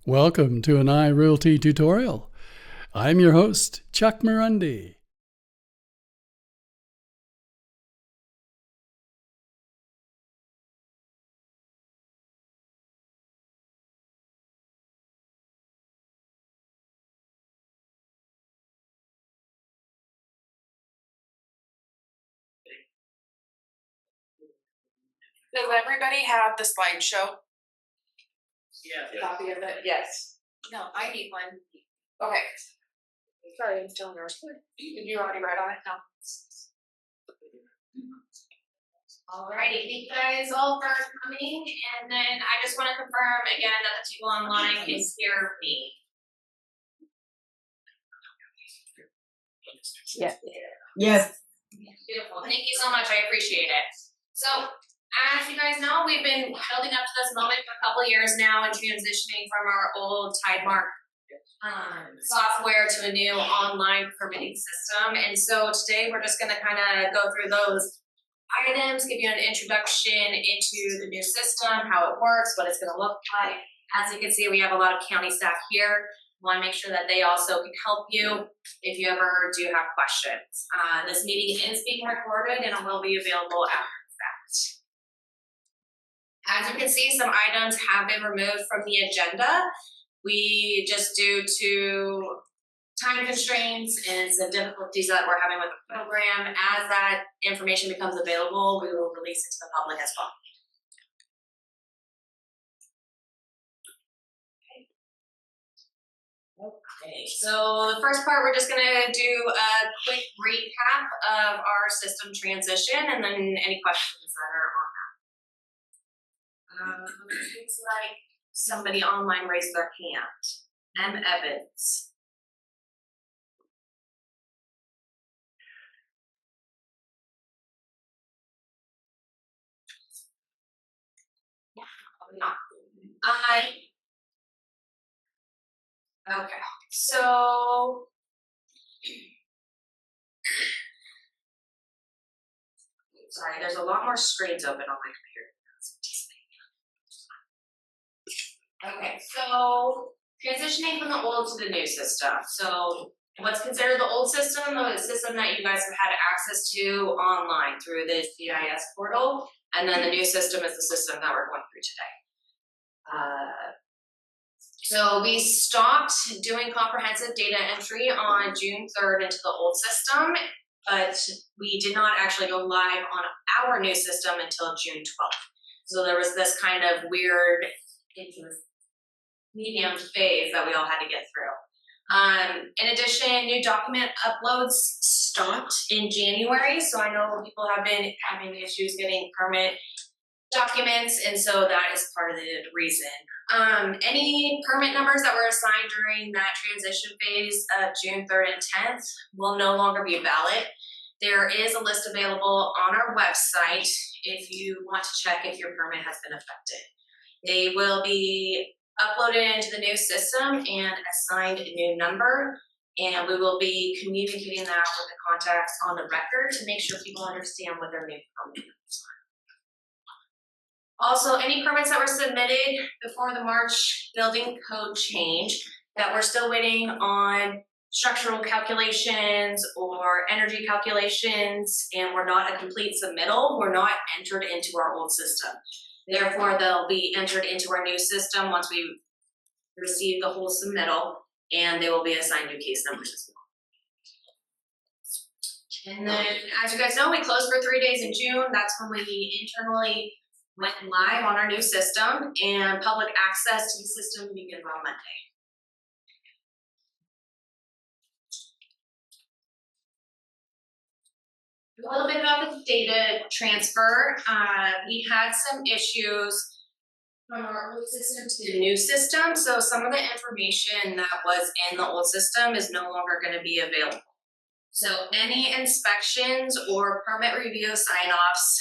Welcome to an iRealty tutorial. I'm your host, Chuck Marundi. Does everybody have the slideshow? Yeah. Copy of it? Yes. No, I need one. Okay. Sorry, I'm still in yours. Did you already write on it? No. Alrighty, thank you guys all for coming, and then I just want to confirm again that the people online can hear me. Yes. Yes. Beautiful, thank you so much, I appreciate it. So, as you guys know, we've been building up to this moment for a couple of years now and transitioning from our old Tidemark software to a new online permitting system. And so today we're just going to kind of go through those items, give you an introduction into the new system, how it works, what it's going to look like. As you can see, we have a lot of county staff here. We want to make sure that they also can help you if you ever do have questions. This meeting is being recorded and it will be available after the fact. As you can see, some items have been removed from the agenda. We just due to time constraints and some difficulties that we're having with the program, as that information becomes available, we will release it to the public as well. Okay, so the first part, we're just gonna do a quick recap of our system transition and then any questions that are on that. Looks like somebody online raised their hand. M. Evans. Okay, so sorry, there's a lot more screens open on my computer. Okay, so transitioning from the old to the new system. So what's considered the old system, the system that you guys have had access to online through the CIS portal, and then the new system is the system that we're going through today. So we stopped doing comprehensive data entry on June 3rd into the old system, but we did not actually go live on our new system until June 12th. So there was this kind of weird medium phase that we all had to get through. In addition, new document uploads stopped in January, so I know people have been having issues getting permit documents, and so that is part of the reason. Any permit numbers that were assigned during that transition phase of June 3rd and 10th will no longer be valid. There is a list available on our website if you want to check if your permit has been affected. They will be uploaded into the new system and assigned a new number, and we will be communicating that with the contacts on the record to make sure people understand what their new permit numbers are. Also, any permits that were submitted before the March building code change that we're still waiting on structural calculations or energy calculations, and we're not a complete submittal, we're not entered into our old system. Therefore, they'll be entered into our new system once we receive the whole submittal, and they will be assigned new case numbers as well. And then, as you guys know, we closed for 3 days in June. That's when we internally went live on our new system, and public access to the system begins on Monday. A little bit about the data transfer. We had some issues from our old system to the new system, so some of the information that was in the old system is no longer going to be available. So any inspections or permit review sign-offs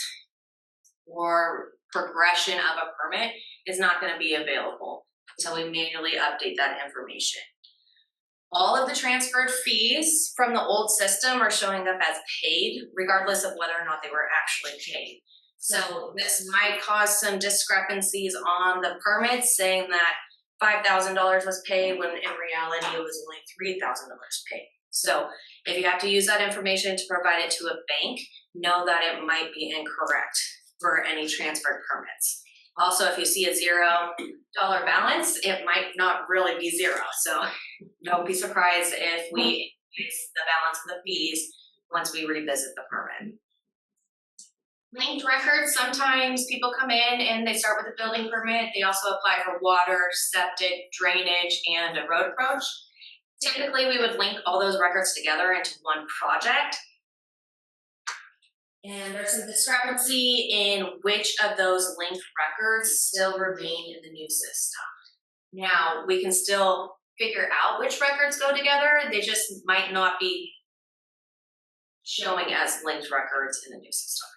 or progression of a permit is not going to be available until we manually update that information. All of the transferred fees from the old system are showing up as paid, regardless of whether or not they were actually paid. So this might cause some discrepancies on the permits, saying that $5,000 was paid when in reality it was only $3,000 paid. So if you have to use that information to provide it to a bank, know that it might be incorrect for any transferred permits. Also, if you see a $0 balance, it might not really be zero. So don't be surprised if we increase the balance of the fees once we revisit the permit. Linked records, sometimes people come in and they start with a building permit. They also apply for water, septic, drainage, and a road approach. Typically, we would link all those records together into one project. And there's some discrepancy in which of those linked records still remain in the new system. Now, we can still figure out which records go together. They just might not be showing as linked records in the new system.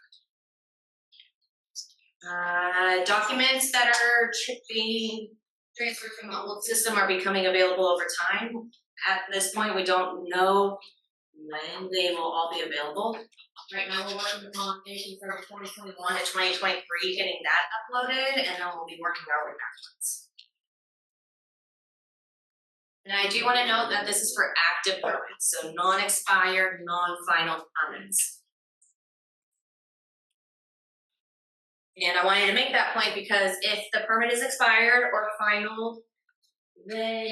Documents that are being transferred from the old system are becoming available over time. At this point, we don't know when they will all be available. Right now, we're working on anything from 2021 to 2023, getting that uploaded, and then we'll be working our way backwards. And I do want to note that this is for active permits, so non-expired, non-final permits. And I wanted to make that point because if the permit is expired or final, then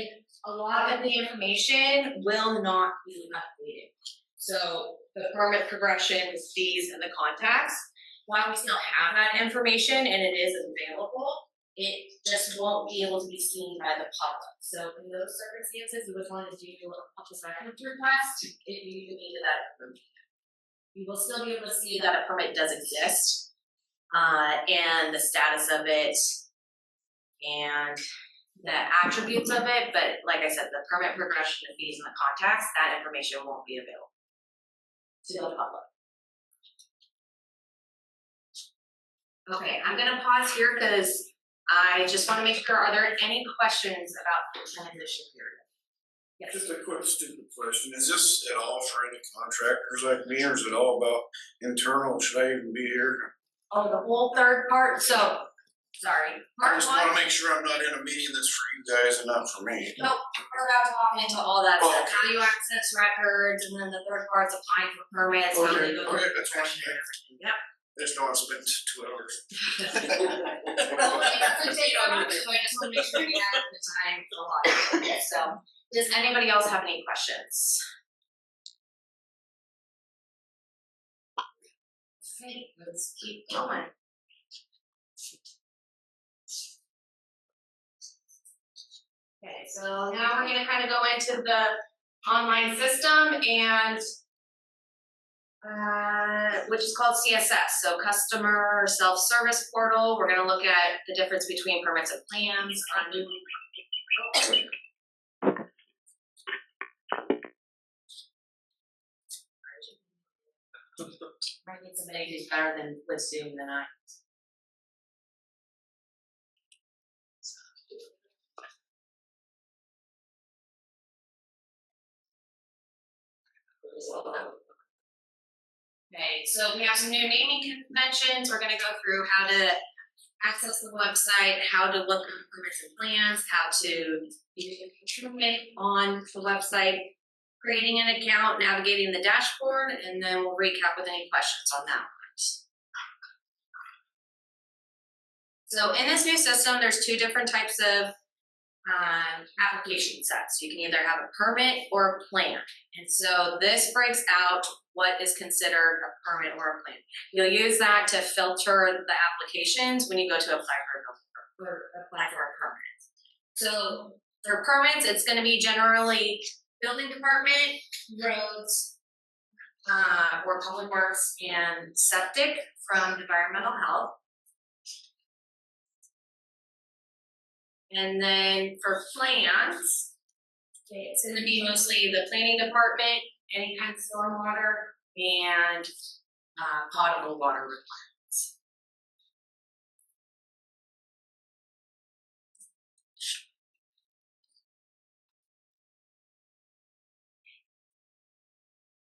a lot of the information will not be updated. So the permit progression, the fees, and the contacts, while we still have that information and it is available, it just won't be able to be seen by the public. So in those circumstances, we would want to do a public records request if you needed that information. You will still be able to see that a permit does exist. And the status of it and the attributes of it, but like I said, the permit progression, the fees, and the contacts, that information won't be available to the public. Okay, I'm gonna pause here because I just want to make sure, are there any questions about the transition period? Yes. Just a quick stupid question. Is this at all for any contractors like me, or is it all about internal? Should I even be here? Oh, the whole third part, so, sorry. I Part just wanna one, make sure I'm not in a meeting that's for you guys and not for me. nope, we're about to walk into all that Oh, stuff, okay. how you access records, and then the third part's applying for permits, how they go through Okay, the that's fine. progression and everything, yep. I just don't wanna spend 2 hours. Well, it doesn't take a lot, so I just wanna make sure you have the time for a lot of it. So, does anybody else have any questions? Okay, let's keep going. Okay, so now we're gonna kind of go into the online system and which is called CSS, so Customer Self-Service Portal. We're gonna look at the difference between permits and plans on new. Might need somebody who's better than with Zoom than I. Okay, so we have some new naming conventions. We're gonna go through how to access the website, how to look at permits and plans, how to use the permit on the website, creating an account, navigating the dashboard, and then we'll recap with any questions on that. So in this new system, there's 2 different types of application sets. You can either have a permit or a plan. And so this breaks out what is considered a permit or a plan. You'll use that to filter the applications when you go to apply for a permit. So for permits, it's going to be generally building department, roads, or public works, and septic from environmental health. And then for plans, okay, it's going to be mostly the planning department, any kind of stormwater, and potable water requirements.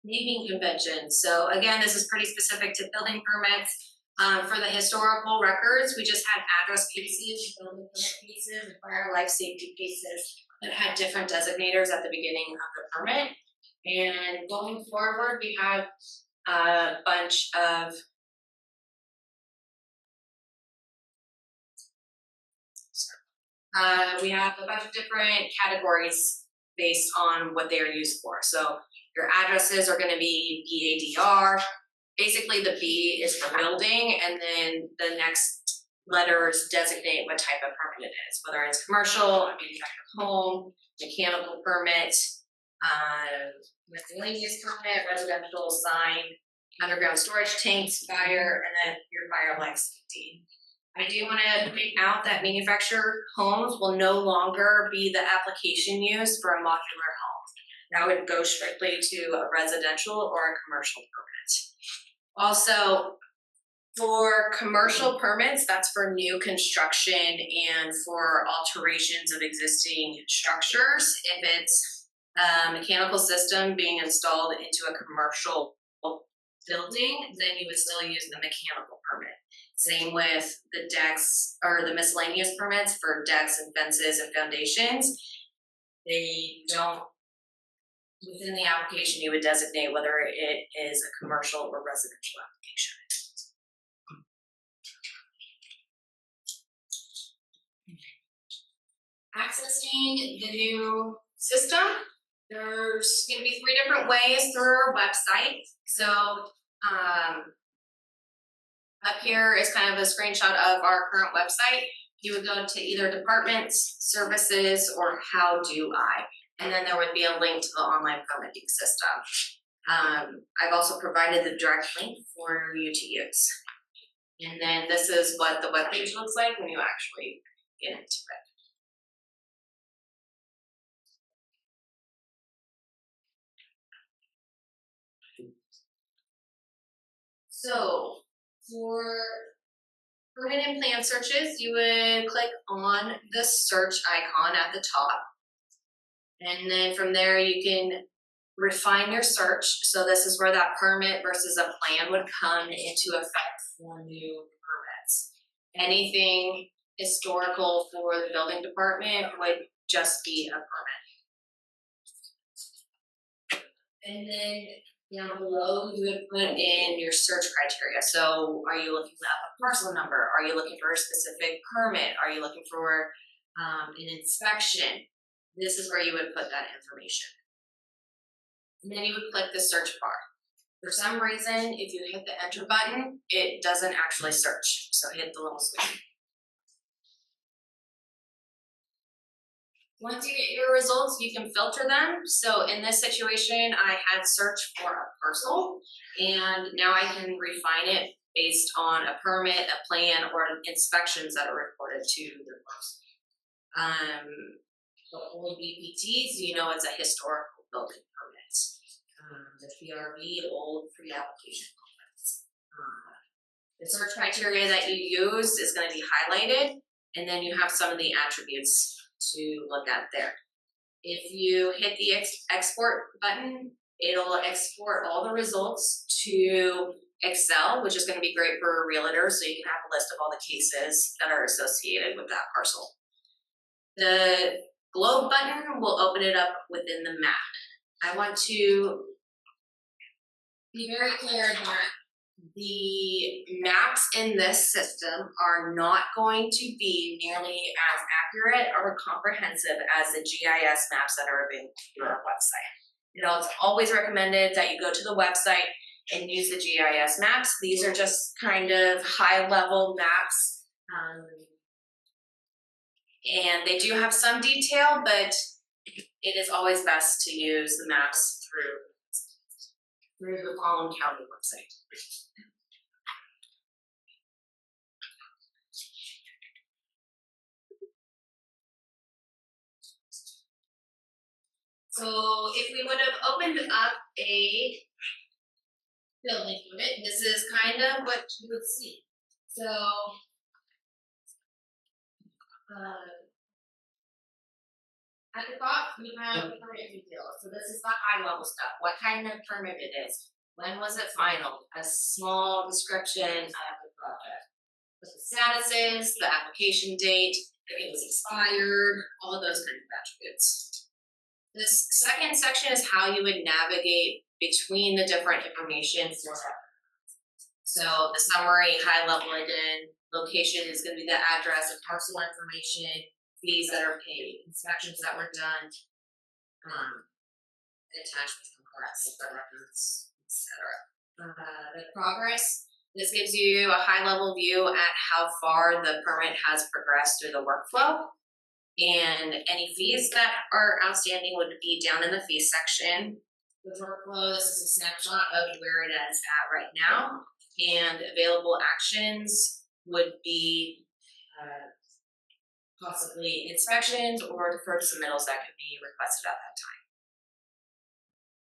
Naming conventions. So again, this is pretty specific to building permits. For the historical records, we just had address cases, building permit cases, and fire life safety cases that had different designators at the beginning of the permit. And going forward, we have a bunch of different categories based on what they are used for. So your addresses are going to be BADR. Basically, the B is for building, and then the next letters designate what type of permit it is, whether it's commercial, a manufactured home, mechanical permit, miscellaneous permit, residential sign, underground storage tanks, fire, and then your fire life safety. I do want to point out that manufactured homes will no longer be the application used for a modular home. That would go strictly to a residential or a commercial permit. Also, for commercial permits, that's for new construction and for alterations of existing structures. If it's a mechanical system being installed into a commercial building, then you would still use the mechanical permit. Same with the decks or the miscellaneous permits for decks and fences and foundations. They don't, within the application, you would designate whether it is a commercial or residential application. Accessing the new system, there's going to be 3 different ways through our website. So up here is kind of a screenshot of our current website. You would go to either departments, services, or how do I, and then there would be a link to the online permitting system. I've also provided the direct link for you to use. And then this is what the webpage looks like when you actually get into it. So for permit and plan searches, you would click on the search icon at the top. And then from there you can refine your search. So this is where that permit versus a plan would come into effect for new permits. Anything historical for the building department would just be a permit. And then down below, you would put in your search criteria. So are you looking up a parcel number? Are you looking for a specific permit? Are you looking for an inspection? This is where you would put that information. And then you would click the search bar. For some reason, if you hit the enter button, it doesn't actually search. So hit the little square. Once you get your results, you can filter them. So in this situation, I had searched for a parcel, and now I can refine it based on a permit, a plan, or inspections that are reported to the parcel. The old BPTs, you know, it's a historical building permit. The PRV, old pre-application permits. The search criteria that you use is going to be highlighted, and then you have some of the attributes to look at there. If you hit the export button, it'll export all the results to Excel, which is going to be great for realtors, so you can have a list of all the cases that are associated with that parcel. The globe button will open it up within the map. I want to be very clear that the maps in this system are not going to be nearly as accurate or comprehensive as the GIS maps that are available on our website. You know, it's always recommended that you go to the website and use the GIS maps. These are just kind of high-level maps, and they do have some detail, but it is always best to use the maps through the Clallam County website. So if we would have opened up a building permit, this is kind of what you would see. So at the top, we have the permit details. So this is the high level stuff. What kind of permit it is? When was it final? A small description of what the status is, the application date, if it was expired, all of those kinds of attributes. This second section is how you would navigate between the different information for that. So the summary, high level again, location is gonna be the address and parcel information, fees that are paid, inspections that were done, attachments from corrects, the records, etc. The progress, this gives you a high level view at how far the permit has progressed through the workflow. And any fees that are outstanding would be down in the fees section. The workflow, this is a snapshot of where it is at right now. And available actions would be possibly inspections or deferred submittals that could be requested at that time.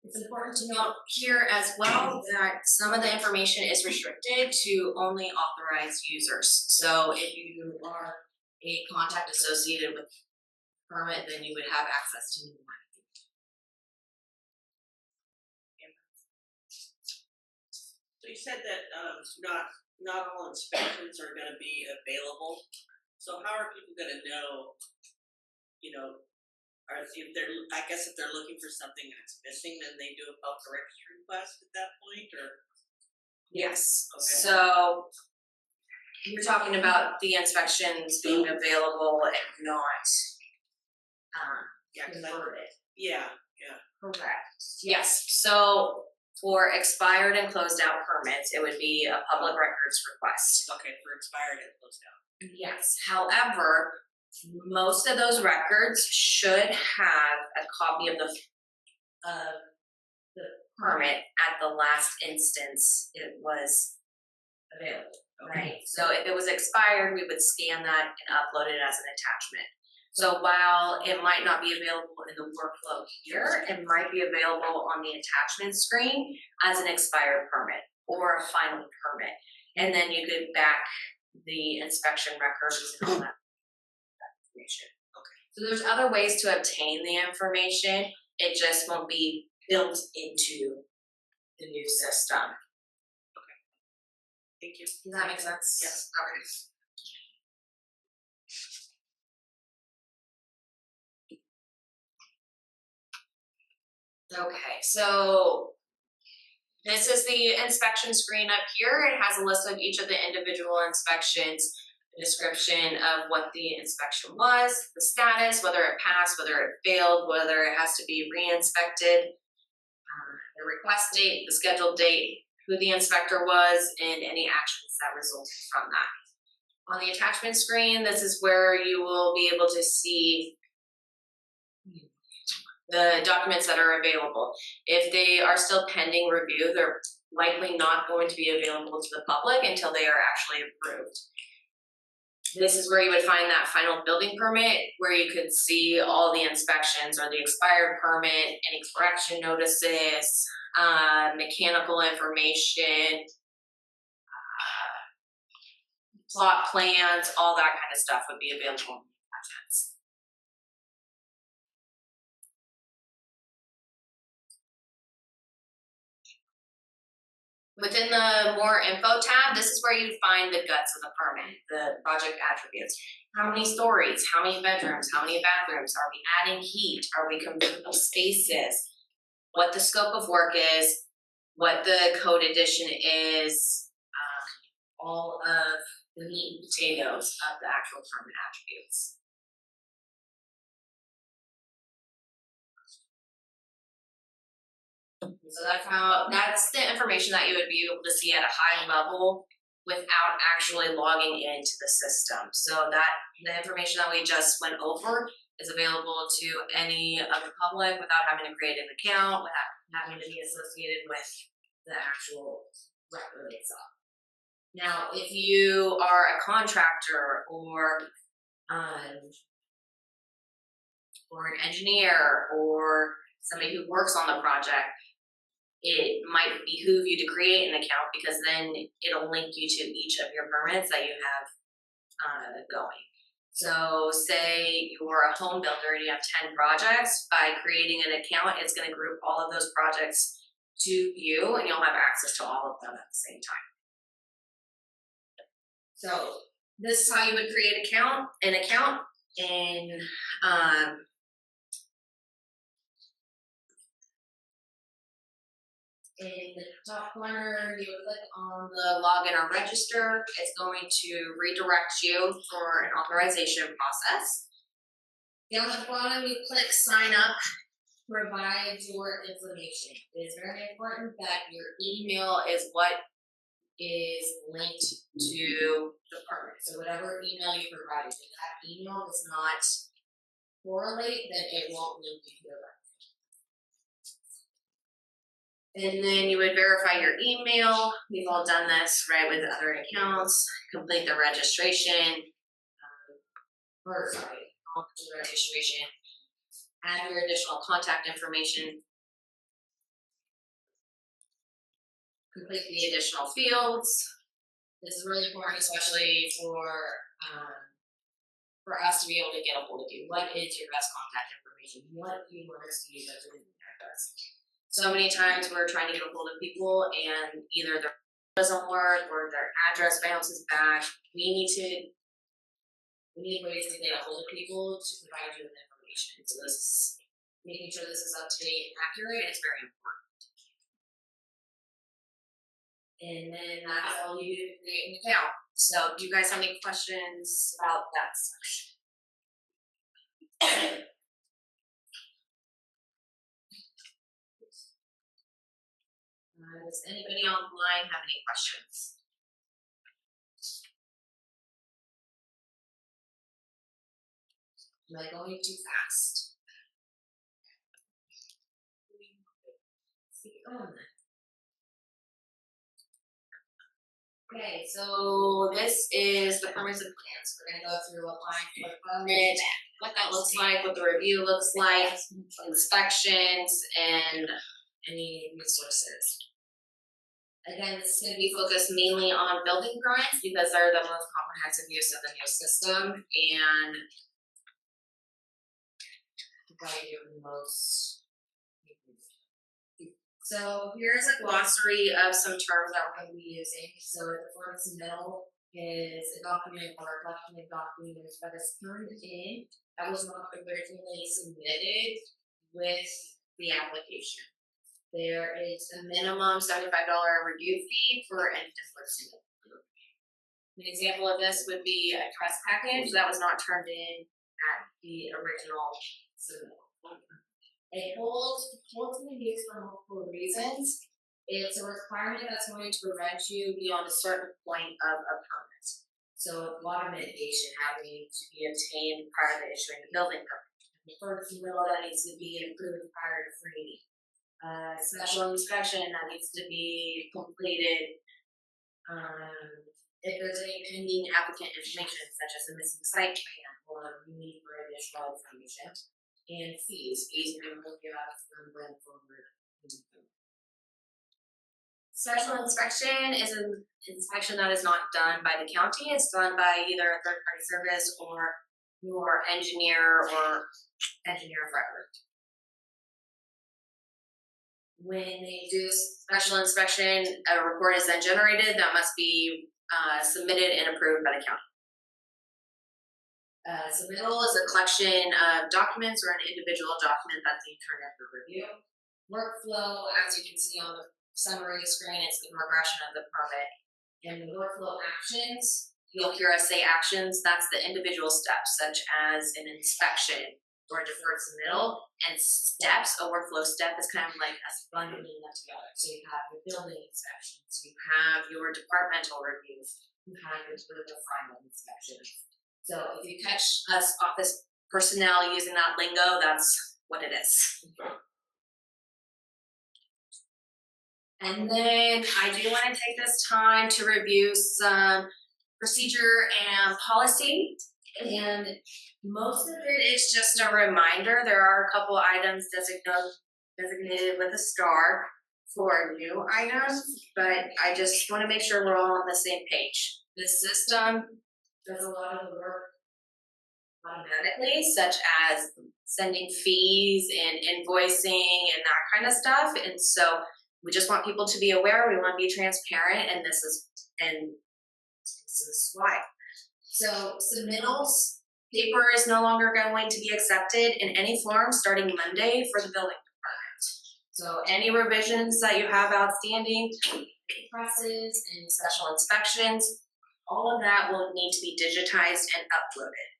It's important to note here as well that some of the information is restricted to only authorized users. So if you are a contact associated with permit, then you would have access to new one. So you said that not all inspections are gonna be available. So how are people gonna know, you know, or if they're, I guess if they're looking for something that's missing, then they do a bulk correction request at that point, or? Yes, Okay. so you're talking about the inspections being available and not Yeah, 'cause converted. yeah. Correct. Yes, so for expired and closed out permits, it would be a public records request. Okay, for expired and closed out. Yes, however, most of those records should have a copy of the permit at the last instance it was available, right? So if it was expired, we would scan that and upload it as an attachment. So while it might not be available in the workflow here, it might be available on the attachment screen as an expired permit or a final permit. And then you could back the inspection records and all that information. Okay. So there's other ways to obtain the information. It just won't be built into the new system. Thank you. Does that make sense? Yes. Okay. Okay, so this is the inspection screen up here. It has a list of each of the individual inspections, a description of what the inspection was, the status, whether it passed, whether it failed, whether it has to be re-inspected, the request date, the scheduled date, who the inspector was, and any actions that resulted from that. On the attachment screen, this is where you will be able to see the documents that are available. If they are still pending review, they're likely not going to be available to the public until they are actually approved. This is where you would find that final building permit, where you could see all the inspections or the expired permit, any correction notices, mechanical information, plot plans, all that kind of stuff would be available in the attachments. Within the more info tab, this is where you find the guts of the permit, the project attributes. How many stories, how many bedrooms, how many bathrooms, are we adding heat, are we converting spaces, what the scope of work is, what the code addition is, all of the meat and potatoes of the actual permit attributes. So that's the information that you would be able to see at a high level without actually logging into the system. So that the information that we just went over is available to any of the public without having to create an account, without having to be associated with the actual record itself. Now, if you are a contractor or an engineer or somebody who works on the project, it might behoove you to create an account because then it'll link you to each of your permits that you have going. So say you're a home builder and you have 10 projects, by creating an account, it's gonna group all of those projects to you and you'll have access to all of them at the same time. So this is how you would create an account, and in the top corner, you would click on the login or register. It's going to redirect you for an authorization process. Down at the bottom, you click sign up, provide your information. It is very important that your email is what is linked to the permit. So whatever email you provided, if that email does not correlate, then it won't link you to the record. And then you would verify your email. We've all done this, right, with other accounts. Complete the registration. Registration. Add your additional contact information. Complete the additional fields. This is really important, especially for us to be able to get a hold of you. What is your best contact information? What do you want us to use as an address? So many times we're trying to get a hold of people and either their doesn't work or their address bounces back. We need ways to get a hold of people to provide you with information. So this is making sure this is up to date and accurate is very important. And then that's all you do to create an account. So do you guys have any questions about that section? Does anybody online have any questions? Am I going too fast? Let's keep going then. Okay, so this is the permits and plans. We're gonna go through applying for the permit, what that looks like, what the review looks like, inspections, and any resources. Again, this is going to be focused mainly on building permits because they're the most comprehensive use of the new system and provide you the most. So here's a glossary of some terms that we're going to be using. So the first middle is a document or a collection of documents that is turned in that was not originally submitted with the application. There is a minimum $75 review fee for an enforcement. An example of this would be a press package that was not turned in at the original submittal. A hold can be used for multiple reasons. It's a requirement that's going to prevent you beyond a certain point of a permit. So water mitigation having to be obtained prior to issuing the building permit. The first middle that needs to be approved prior to framing. Special inspection that needs to be completed. If there's any pending applicant information, such as a missing site plan or need for additional information, and fees are going to give us from going forward. Special inspection is an inspection that is not done by the county. It's done by either a third-party service or your engineer or engineer of record. When they do special inspection, a report is then generated that must be submitted and approved by the county. Submittal is a collection of documents or an individual document that's being turned in for review. Workflow, as you can see on the summary screen, it's the progression of the permit. And the workflow actions, you'll hear us say actions, that's the individual steps, such as an inspection or deferred submittal, and steps. A workflow step is kind of like us bundling them together. So you have your building inspections, you have your departmental reviews, you have your final inspections. So if you catch us office personnel using that lingo, that's what it is. And then I do want to take this time to review some procedure and policy. And most of it is just a reminder. There are a couple items designated with a star for new items, but I just want to make sure we're all on the same page. The system does a lot of the work automatically, such as sending fees and invoicing and that kind of stuff. And so we just want people to be aware. We want to be transparent, and this is why. So submittals, paper is no longer going to be accepted in any form starting Monday for the building department. So any revisions that you have outstanding, presses and special inspections, all of that will need to be digitized and uploaded.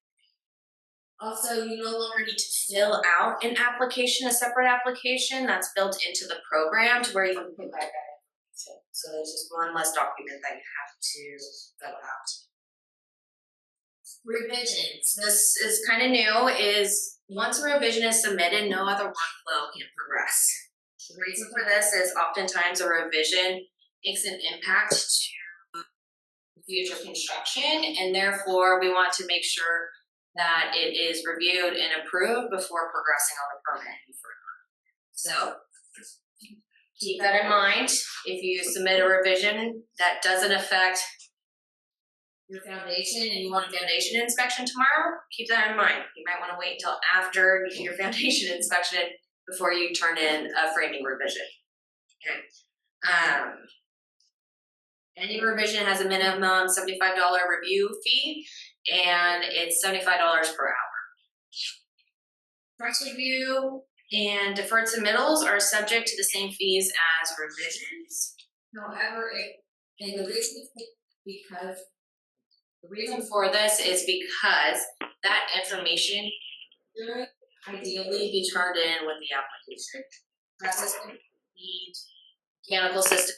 Also, you no longer need to fill out an application, a separate application that's built into the program to where you can put that information. So there's just one less document that you have to fill out. Revisions. This is kind of new, is once a revision is submitted, no other workflow can progress. The reason for this is oftentimes a revision makes an impact to future construction, and therefore we want to make sure that it is reviewed and approved before progressing on the permit any further. So keep that in mind. If you submit a revision that doesn't affect your foundation and you want a foundation inspection tomorrow, keep that in mind. You might want to wait until after you do your foundation inspection before you turn in a framing revision. Okay. Any revision has a minimum $75 review fee, and it's $75 per hour. Press review and deferred submittals are subject to the same fees as revisions. However, the reason for this is because that information should ideally be turned in with the application. Process need mechanical system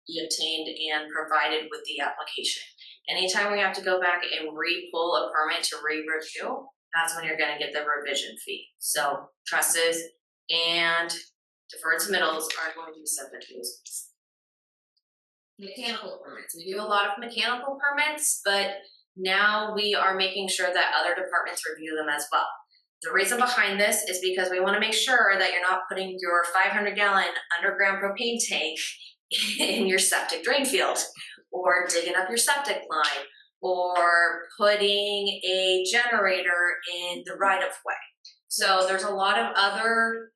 be obtained and provided with the application. Anytime we have to go back and re-pull a permit to re-review, that's when you're going to get the revision fee. So trusses and deferred submittals are going to be subject to those fees. Mechanical permits. We do a lot of mechanical permits, but now we are making sure that other departments review them as well. The reason behind this is because we want to make sure that you're not putting your 500-gallon underground propane tank in your septic drain field, or digging up your septic line, or putting a generator in the right-of-way. So there's a lot of other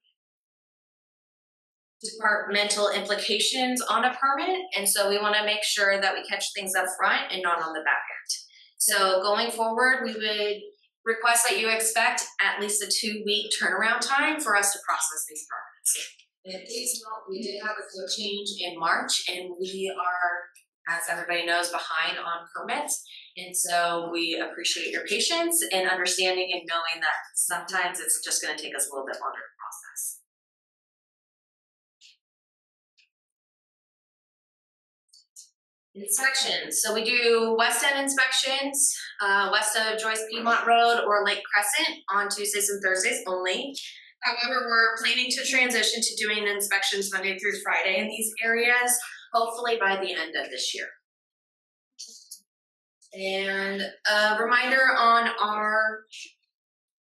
departmental implications on a permit, and so we want to make sure that we catch things up front and not on the back end. So going forward, we would request that you expect at least a 2-week turnaround time for us to process these permits. And please note, we did have a code change in March, and we are, as everybody knows, behind on permits. And so we appreciate your patience and understanding and knowing that sometimes it's just going to take us a little bit longer to process. Inspections. So we do West End inspections, west of Joyce Piedmont Road or Lake Crescent on Tuesdays and Thursdays only. However, we're planning to transition to doing inspections Monday through Friday in these areas, hopefully by the end of this year. And a reminder on our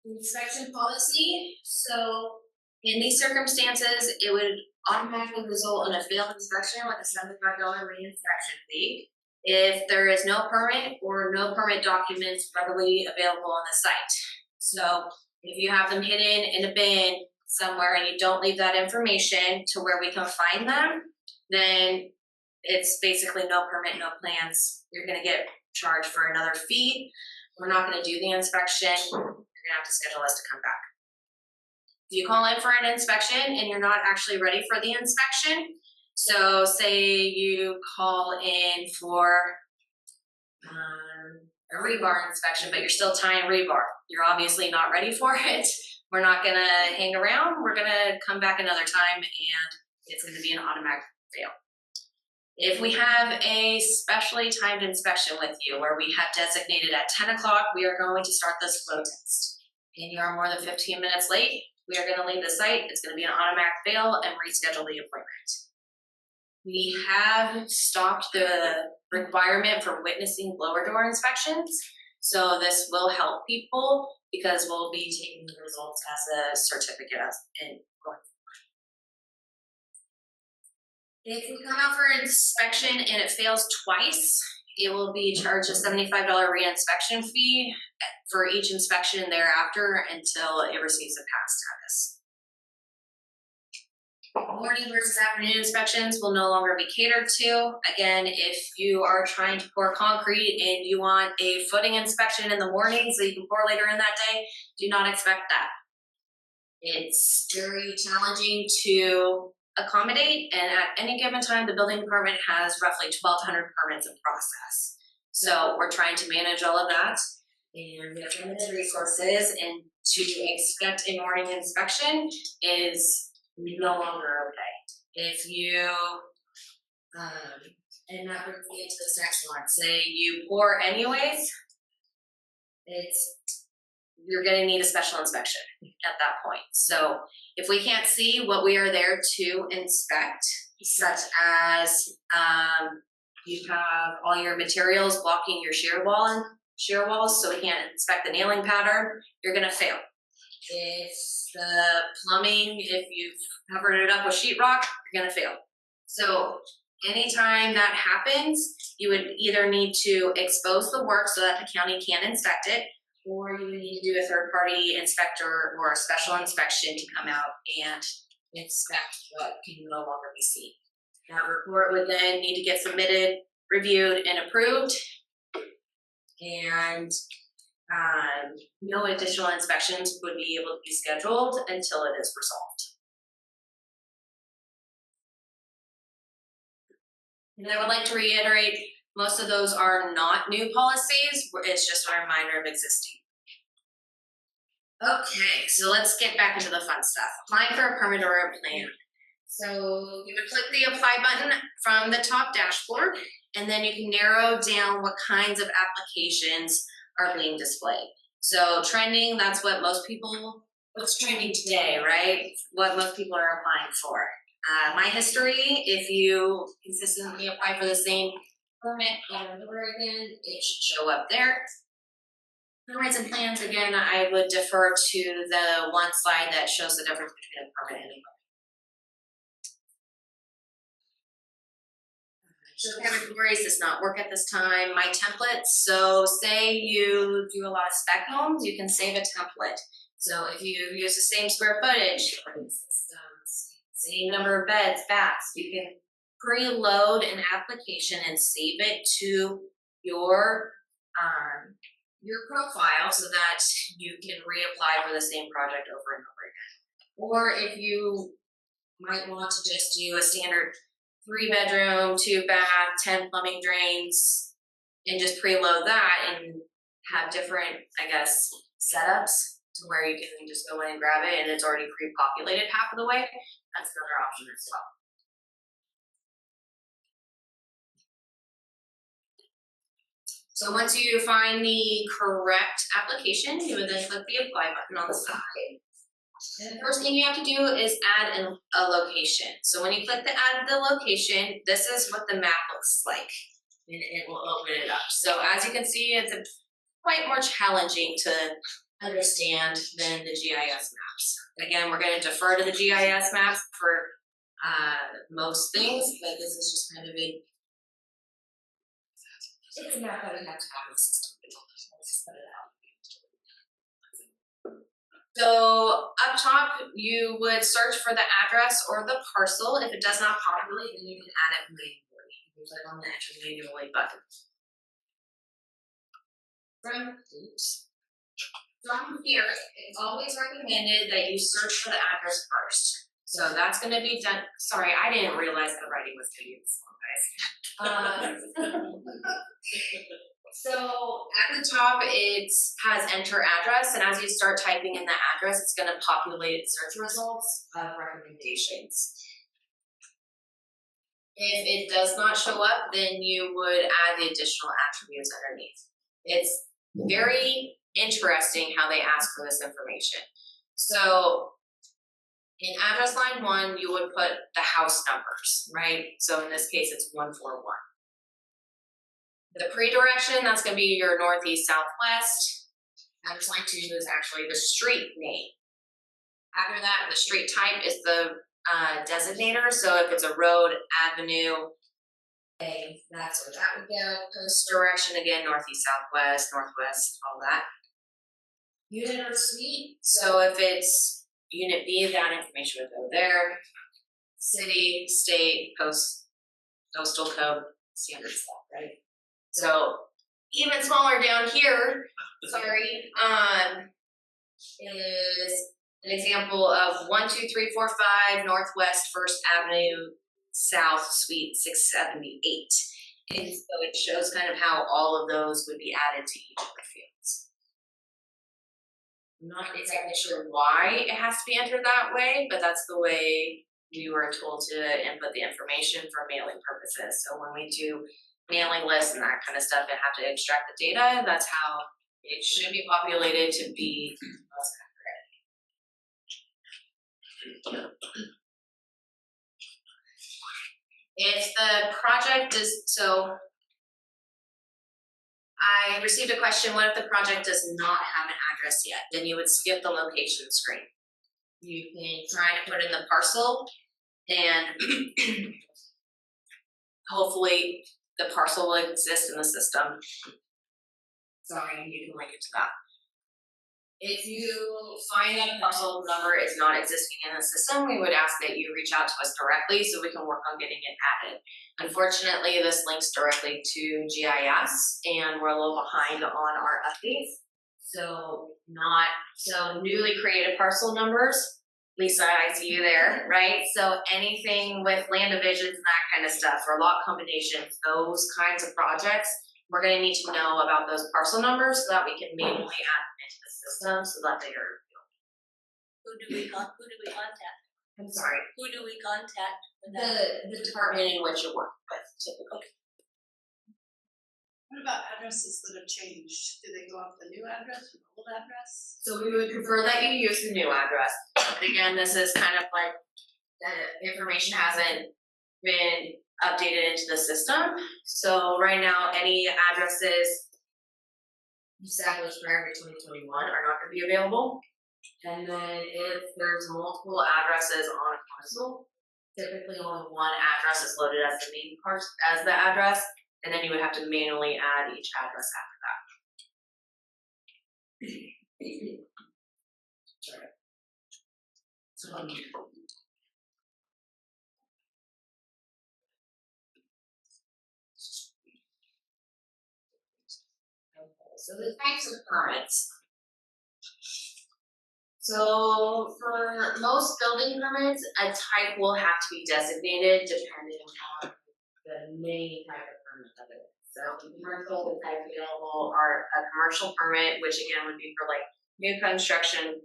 inspection policy. So in these circumstances, it would automatically result in a failed inspection with a $75 re-inspection fee if there is no permit or no permit documents readily available on the site. So if you have them hidden in a bin somewhere and you don't leave that information to where we can find them, then it's basically no permit, no plans. You're going to get charged for another fee. We're not going to do the inspection. You're going to have to schedule us to come back. If you call in for an inspection and you're not actually ready for the inspection, so say you call in for a rebar inspection, but you're still tying rebar. You're obviously not ready for it. We're not gonna hang around. We're gonna come back another time and it's gonna be an automatic fail. If we have a specially timed inspection with you where we have designated at 10 o'clock, we are going to start this flow test. And you are more than 15 minutes late, we are gonna leave the site. It's gonna be an automatic fail and reschedule the appointment. We have stopped the requirement for witnessing blower door inspections. So this will help people because we'll be taking the results as a certificate and going forward. If we come out for inspection and it fails twice, it will be charged a $75 re-inspection fee for each inspection thereafter until it receives a pass status. Morning versus afternoon inspections will no longer be catered to. Again, if you are trying to pour concrete and you want a footing inspection in the morning so you can pour later in that day, do not expect that. It's very challenging to accommodate, and at any given time, the building department has roughly 1,200 permits in process. So we're trying to manage all of that, and we have limited resources, and to expect a morning inspection is no longer okay. If you, and that brings me into this next one, say you pour anyways, you're gonna need a special inspection at that point. So if we can't see what we are there to inspect, such as you have all your materials blocking your shear walls, so we can't inspect the nailing pattern, you're gonna fail. If the plumbing, if you've covered it up with sheetrock, you're gonna fail. So anytime that happens, you would either need to expose the work so that the county can inspect it, or you would need to do a third-party inspector or a special inspection to come out and inspect what can no longer be seen. That report would then need to get submitted, reviewed, and approved, and no additional inspections would be able to be scheduled until it is resolved. And I would like to reiterate, most of those are not new policies, it's just a reminder of existing. Okay, so let's get back into the fun stuff. Applying for a permit or a plan. So you would click the apply button from the top dashboard, and then you can narrow down what kinds of applications are being displayed. So trending, that's what what's trending today, right? What most people are applying for. My history, if you consistently apply for the same permit over and over again, it should show up there. Permits and plans, again, I would defer to the one slide that shows the difference between a permit and a show categories does not work at this time. My templates, so say you do a lot of spec homes, you can save a template. So if you use the same square footage, systems, same number of beds, baths, you can preload an application and save it to your profile so that you can reapply for the same project over and over again. Or if you might want to just do a standard 3-bedroom, 2-bath, 10 plumbing drains, and just preload that and have different, I guess, setups to where you can just go in and grab it and it's already pre-populated half of the way. That's another option as well. So once you find the correct application, you would then click the apply button on the side. And the first thing you have to do is add a location. So when you click the add the location, this is what the map looks like, and it will open it up. So as you can see, it's quite more challenging to understand than the GIS maps. Again, we're going to defer to the GIS maps for most things, but this is just kind of it's a map that we have to have in the system. Let's just put it out. So up top, you would search for the address or the parcel. If it does not populate, then you can add it manually. You can click on the enter manually button. From here, it's always recommended that you search for the address first. So that's going to be done. Sorry, I didn't realize the writing was going to be this long, guys. So at the top, it has enter address, and as you start typing in the address, it's going to populate search results of recommendations. If it does not show up, then you would add the additional attributes underneath. It's very interesting how they ask for this information. So in address line 1, you would put the house numbers, right? So in this case, it's 141. The pre-direction, that's going to be your northeast, southwest. Address line 2 is actually the street name. After that, the street type is the designator. So if it's a road, avenue, that's where that would go. Post direction, again, northeast, southwest, northwest, all that. Unit or suite. So if it's unit B, that information would go there. city, state, postal code standard stuff, right? So even smaller down here, sorry, is an example of 12345 Northwest First Avenue South Suite 678. And so it shows kind of how all of those would be added to each of the fields. I'm not exactly sure why it has to be entered that way, but that's the way we were told to input the information for mailing purposes. So when we do mailing lists and that kind of stuff and have to extract the data, that's how it should be populated to be most accurate. If the project is, so I received a question, what if the project does not have an address yet? Then you would skip the location screen. You can try and put in the parcel and hopefully the parcel will exist in the system. Sorry, you can link it to that. If you find that a parcel number is not existing in the system, we would ask that you reach out to us directly so we can work on getting it added. Unfortunately, this links directly to GIS and we're a little behind on our updates. So newly created parcel numbers, Lisa, I see you there, right? So anything with land divisions and that kind of stuff, or lot combinations, those kinds of projects, we're gonna need to know about those parcel numbers so that we can manually add them into the system so that they are. Who do we contact? I'm sorry. Who do we contact for that? The department in which you work with typically. What about addresses that have changed? Do they go off the new address or the old address? So we would prefer that you use the new address. But again, this is kind of like the information hasn't been updated into the system. So right now, any addresses established prior to 2021 are not going to be available. And then if there's multiple addresses on a parcel, typically only one address is loaded as the main parcel as the address, and then you would have to manually add each address after that. Sorry. So the types of permits. So for most building permits, a type will have to be designated depending on the main type of permit of it. So commercial, the type available are a commercial permit, which again would be for like new construction,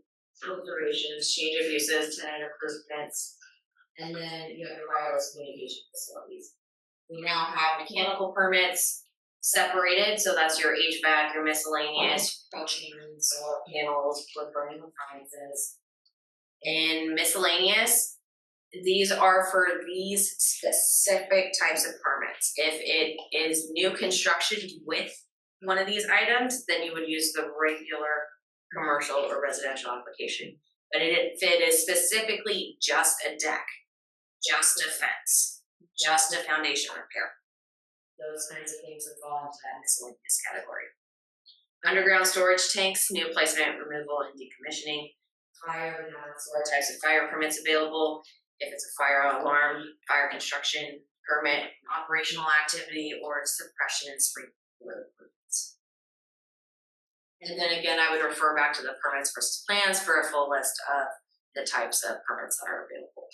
alterations, change of uses, tenant improvements, and then you have your wireless communication facilities. We now have mechanical permits separated, so that's your HVAC, your miscellaneous, propane, solar panels, wood burning appliances. And miscellaneous, these are for these specific types of permits. If it is new construction with one of these items, then you would use the regular commercial or residential application. But if it is specifically just a deck, just a fence, just a foundation repair, those kinds of things would fall into that miscellaneous category. Underground storage tanks, new placement, removal, and decommissioning. Fire, we have 4 types of fire permits available. If it's a fire alarm, fire construction permit, operational activity, or suppression and sprinkler permits. And then again, I would refer back to the permits versus plans for a full list of the types of permits that are available.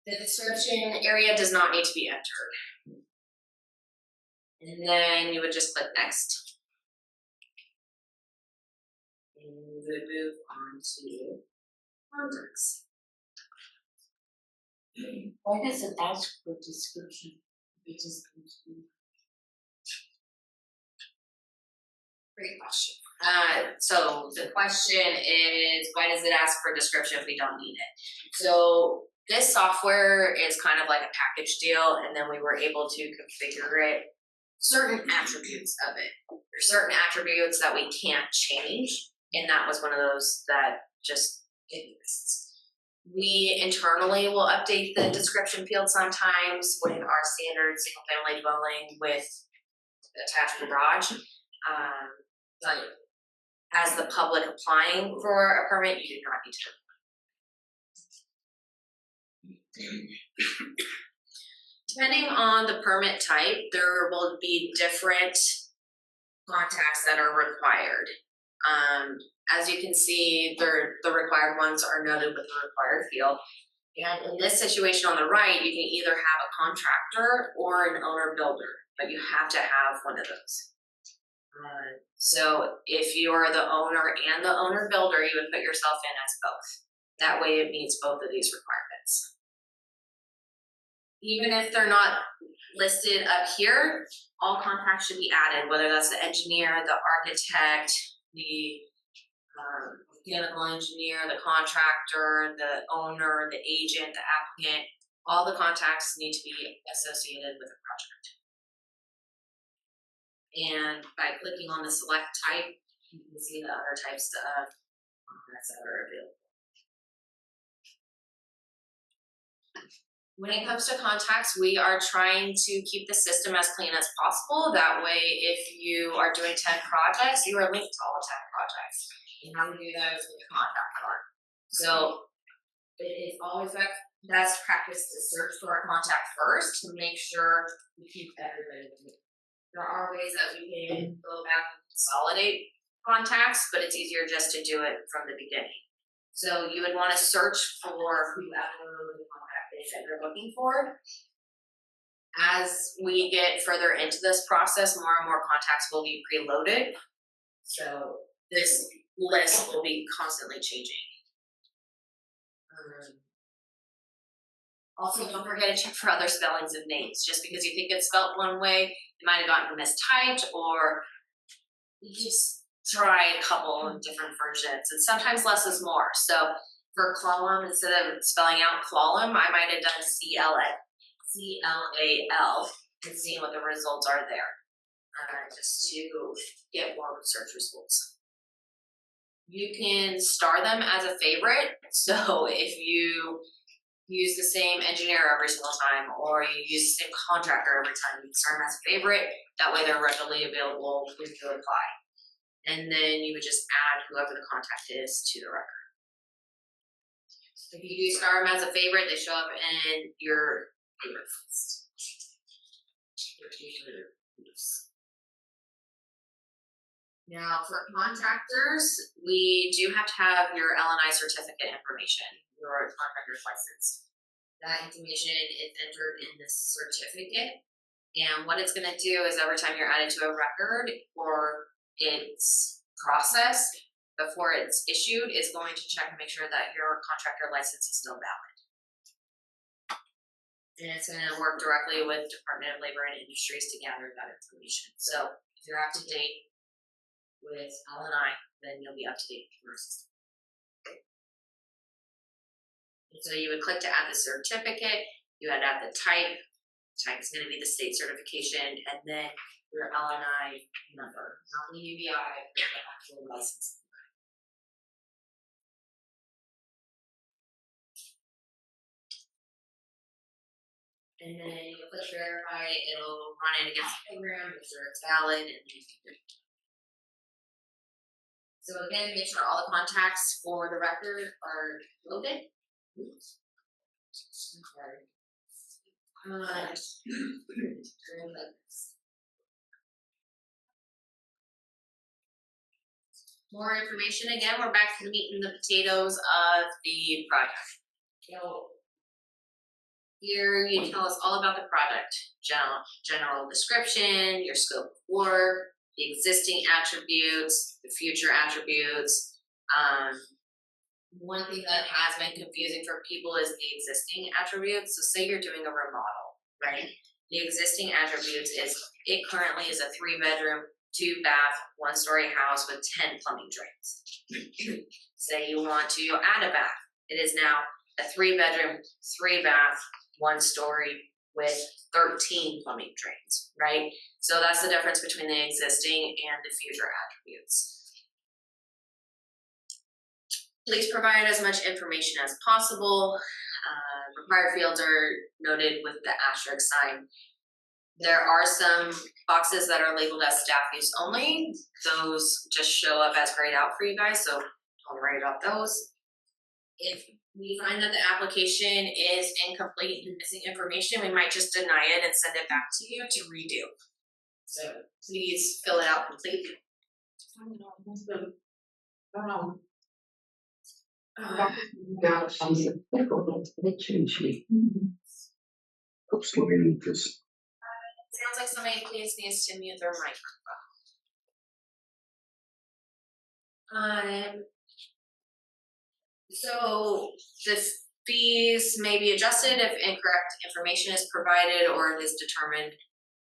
The description area does not need to be entered. And then you would just click next. And we would move on to contents. Why does it ask for description? Great question. So the question is, why does it ask for description if we don't need it? So this software is kind of like a package deal, and then we were able to configure it, certain attributes of it. There's certain attributes that we can't change, and that was one of those that just exists. We internally will update the description field sometimes with our standard single family dwelling with attached garage. But as the public applying for a permit, you do not need to. Depending on the permit type, there will be different contacts that are required. As you can see, the required ones are noted with the required field. And in this situation on the right, you can either have a contractor or an owner builder, but you have to have one of those. So if you're the owner and the owner builder, you would put yourself in as both. That way it meets both of these requirements. Even if they're not listed up here, all contacts should be added, whether that's the engineer, the architect, the mechanical engineer, the contractor, the owner, the agent, the applicant. All the contacts need to be associated with the project. And by clicking on the select type, you can see the other types of contacts that are available. When it comes to contacts, we are trying to keep the system as clean as possible. That way, if you are doing 10 projects, you are linked to all 10 projects. And how we do that is with a contact card. So it is always best practice to search for a contact first to make sure we keep everybody clean. There are ways that we can go back and consolidate contacts, but it's easier just to do it from the beginning. So you would want to search for whoever the contact is that you're looking for. As we get further into this process, more and more contacts will be preloaded. So this list will be constantly changing. Also, don't forget to check for other spellings of names. Just because you think it's spelled one way, it might have gotten mistyped, or you just try a couple of different versions, and sometimes less is more. So for Clallam, instead of spelling out Clallam, I might have done C-L-A-L and seeing what the results are there, just to get more search results. You can star them as a favorite. So if you use the same engineer every single time, or you use the same contractor every time, you can star them as a favorite. That way they're readily available when you apply. And then you would just add whoever the contact is to the record. If you do star them as a favorite, they show up in your favorites list. Now for contractors, we do have to have your L&I certificate information, your contractor's license. That information is entered in this certificate. And what it's gonna do is every time you're added to a record or it's processed, before it's issued, it's going to check and make sure that your contractor license is still valid. And it's going to work directly with Department of Labor and Industries to gather that information. So if you're up to date with L&I, then you'll be up to date with your system. And so you would click to add the certificate, you would add the type. Type is going to be the state certification, and then your L&I number, not the UBI, but the actual license number. And then you click verify, it'll run it against the program, make sure it's valid, and you can do it. So again, make sure all the contacts for the record are loaded. Oops. Okay. More information again, we're back to the meat and the potatoes of the project. So here you tell us all about the project, general description, your scope of work, the existing attributes, the future attributes. One thing that has been confusing for people is the existing attributes. So say you're doing a remodel, right? The existing attributes is, it currently is a 3-bedroom, 2-bath, 1-story house with 10 plumbing drains. Say you want to add a bath. It is now a 3-bedroom, 3-bath, 1-story with 13 plumbing drains, right? So that's the difference between the existing and the future attributes. Please provide as much information as possible. Required fields are noted with the asterisk sign. There are some boxes that are labeled as staff use only. Those just show up as grayed out for you guys, so don't worry about those. If we find that the application is incomplete and missing information, we might just deny it and send it back to you to redo. So please fill it out completely. Oops, let me mute this. Sounds like somebody please needs to mute their microphone. So the fees may be adjusted if incorrect information is provided or it is determined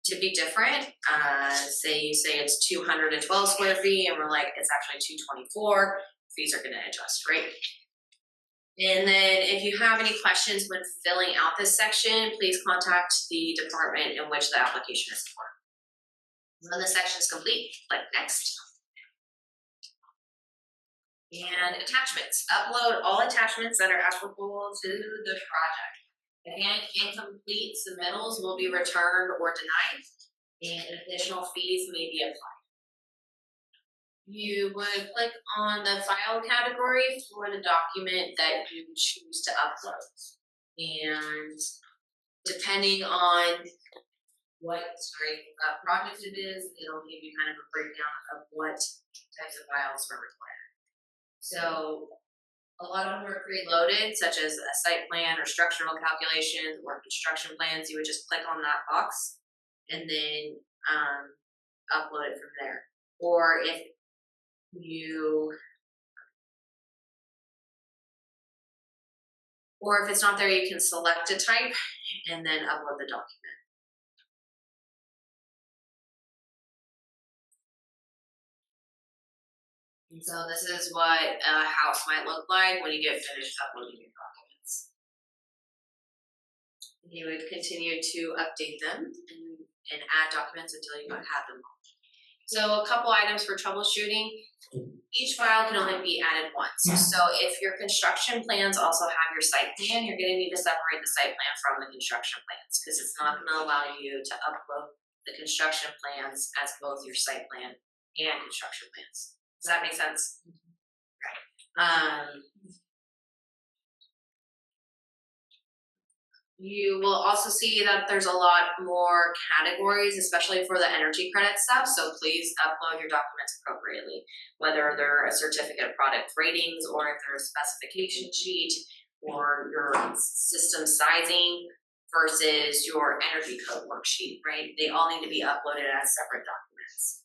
to be different. Say you say it's 212 square feet and we're like, it's actually 224, fees are gonna adjust, right? And then if you have any questions when filling out this section, please contact the department in which the application is for. When the section is complete, click next. And attachments. Upload all attachments that are applicable to the project. Again, incomplete submittals will be returned or denied, and additional fees may be applied. You would click on the file category for the document that you choose to upload. And depending on what project it is, it'll give you kind of a breakdown of what types of files are required. So a lot of them are preloaded, such as a site plan or structural calculations or construction plans. You would just click on that box and then upload it from there. Or if it's not there, you can select a type and then upload the document. And so this is what a house might look like when you get finished uploading your documents. You would continue to update them and add documents until you have them all. So a couple items for troubleshooting. Each file can only be added once. So if your construction plans also have your site plan, you're gonna need to separate the site plan from the construction plans because it's not gonna allow you to upload the construction plans as both your site plan and construction plans. Does that make sense? Right. You will also see that there's a lot more categories, especially for the energy credit stuff. So please upload your documents appropriately, whether they're a certificate of product ratings or if they're a specification sheet or your system sizing versus your energy code worksheet, right? They all need to be uploaded as separate documents.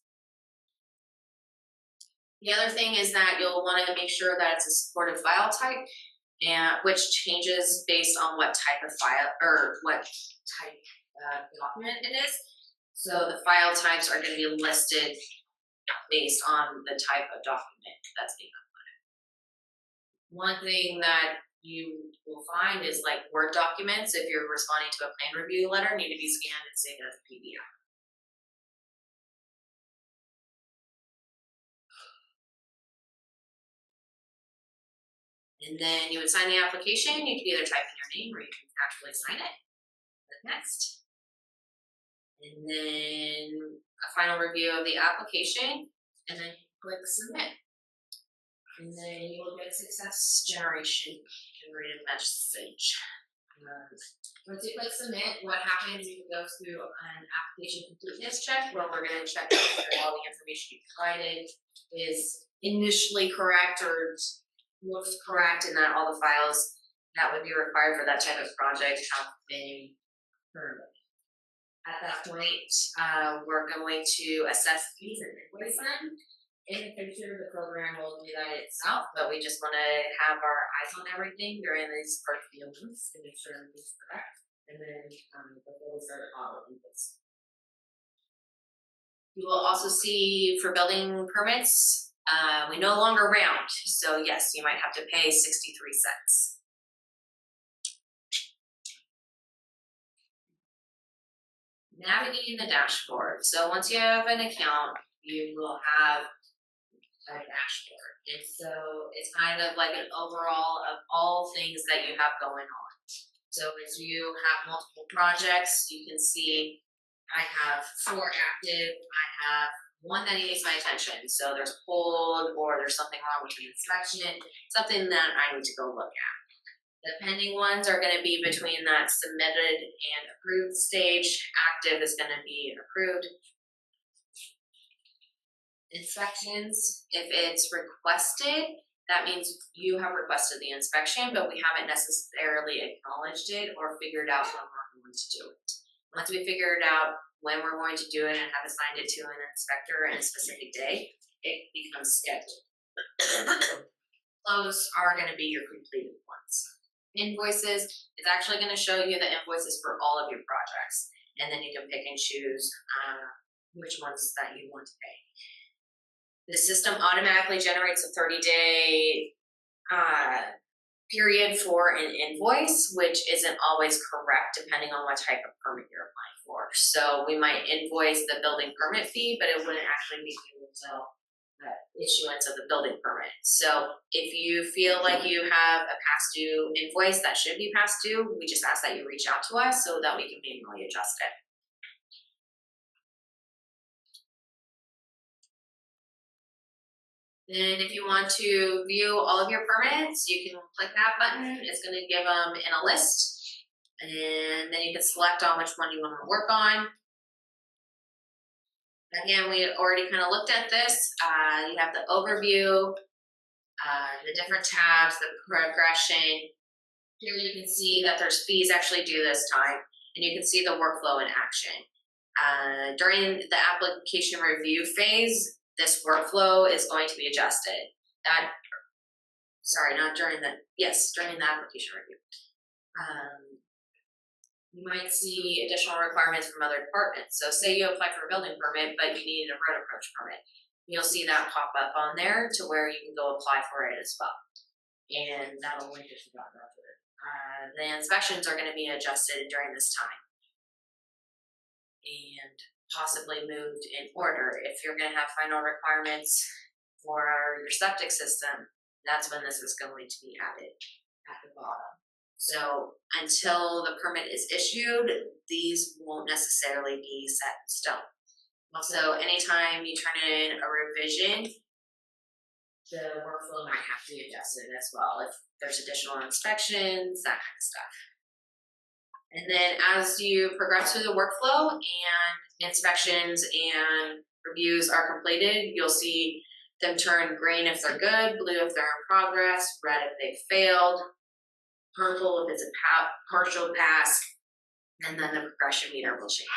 The other thing is that you'll want to make sure that it's a supported file type, and which changes based on what type of file or what type document it is. So the file types are going to be listed based on the type of document that's being uploaded. One thing that you will find is like Word documents, if you're responding to a plan review letter, need to be scanned and saved as a PDF. And then you would sign the application. You can either type in your name or you can actually sign it. Click next. And then a final review of the application, and then click submit. And then you will get a success generated message. Once you click submit, what happens is it goes through an application completeness check where we're going to check whether all the information you provided is initially correct or looks correct and that all the files that would be required for that type of project have been permitted. At that point, we're going to assess fees and invoice them. In the future, the program will do that itself, but we just want to have our eyes on everything during these first few months to make sure everything's correct. And then before we start auto inputs. You will also see for building permits, we no longer round, so yes, you might have to pay 63 cents. Navigating the dashboard. So once you have an account, you will have a dashboard. And so it's kind of like an overall of all things that you have going on. So as you have multiple projects, you can see I have 4 active, I have 1 that needs my attention. So there's hold or there's something wrong with the inspection, something that I need to go look at. The pending ones are gonna be between that submitted and approved stage. Active is gonna be approved. Inspections, if it's requested, that means you have requested the inspection, but we haven't necessarily acknowledged it or figured out when we're going to do it. Once we figure it out when we're going to do it and have assigned it to an inspector in a specific day, it becomes scheduled. Those are gonna be your completed ones. Invoices, it's actually gonna show you the invoices for all of your projects, and then you can pick and choose which ones that you want to pay. The system automatically generates a 30-day period for an invoice, which isn't always correct depending on what type of permit you're applying for. So we might invoice the building permit fee, but it wouldn't actually be due until the issuance of the building permit. So if you feel like you have a past due invoice that should be past due, we just ask that you reach out to us so that we can manually adjust it. Then if you want to view all of your permits, you can click that button. It's going to give them in a list. And then you can select on which one you want to work on. Again, we already kind of looked at this. You have the overview, the different tabs, the progression. Here you can see that there's fees actually due this time. And you can see the workflow in action. During the application review phase, this workflow is going to be adjusted. During the application review. You might see additional requirements from other departments. So say you apply for a building permit, but you needed a road approach permit. You'll see that pop up on there to where you can go apply for it as well. And that'll link it to that record. The inspections are going to be adjusted during this time. And possibly moved in order. If you're going to have final requirements for your septic system, that's when this is going to be added at the bottom. So until the permit is issued, these won't necessarily be set in stone. Also, anytime you turn in a revision, the workflow might have to be adjusted as well if there's additional inspections, that kind of stuff. And then as you progress through the workflow and inspections and reviews are completed, you'll see them turn green if they're good, blue if they're in progress, red if they failed, purple if it's a partial pass, and then the progression meter will change.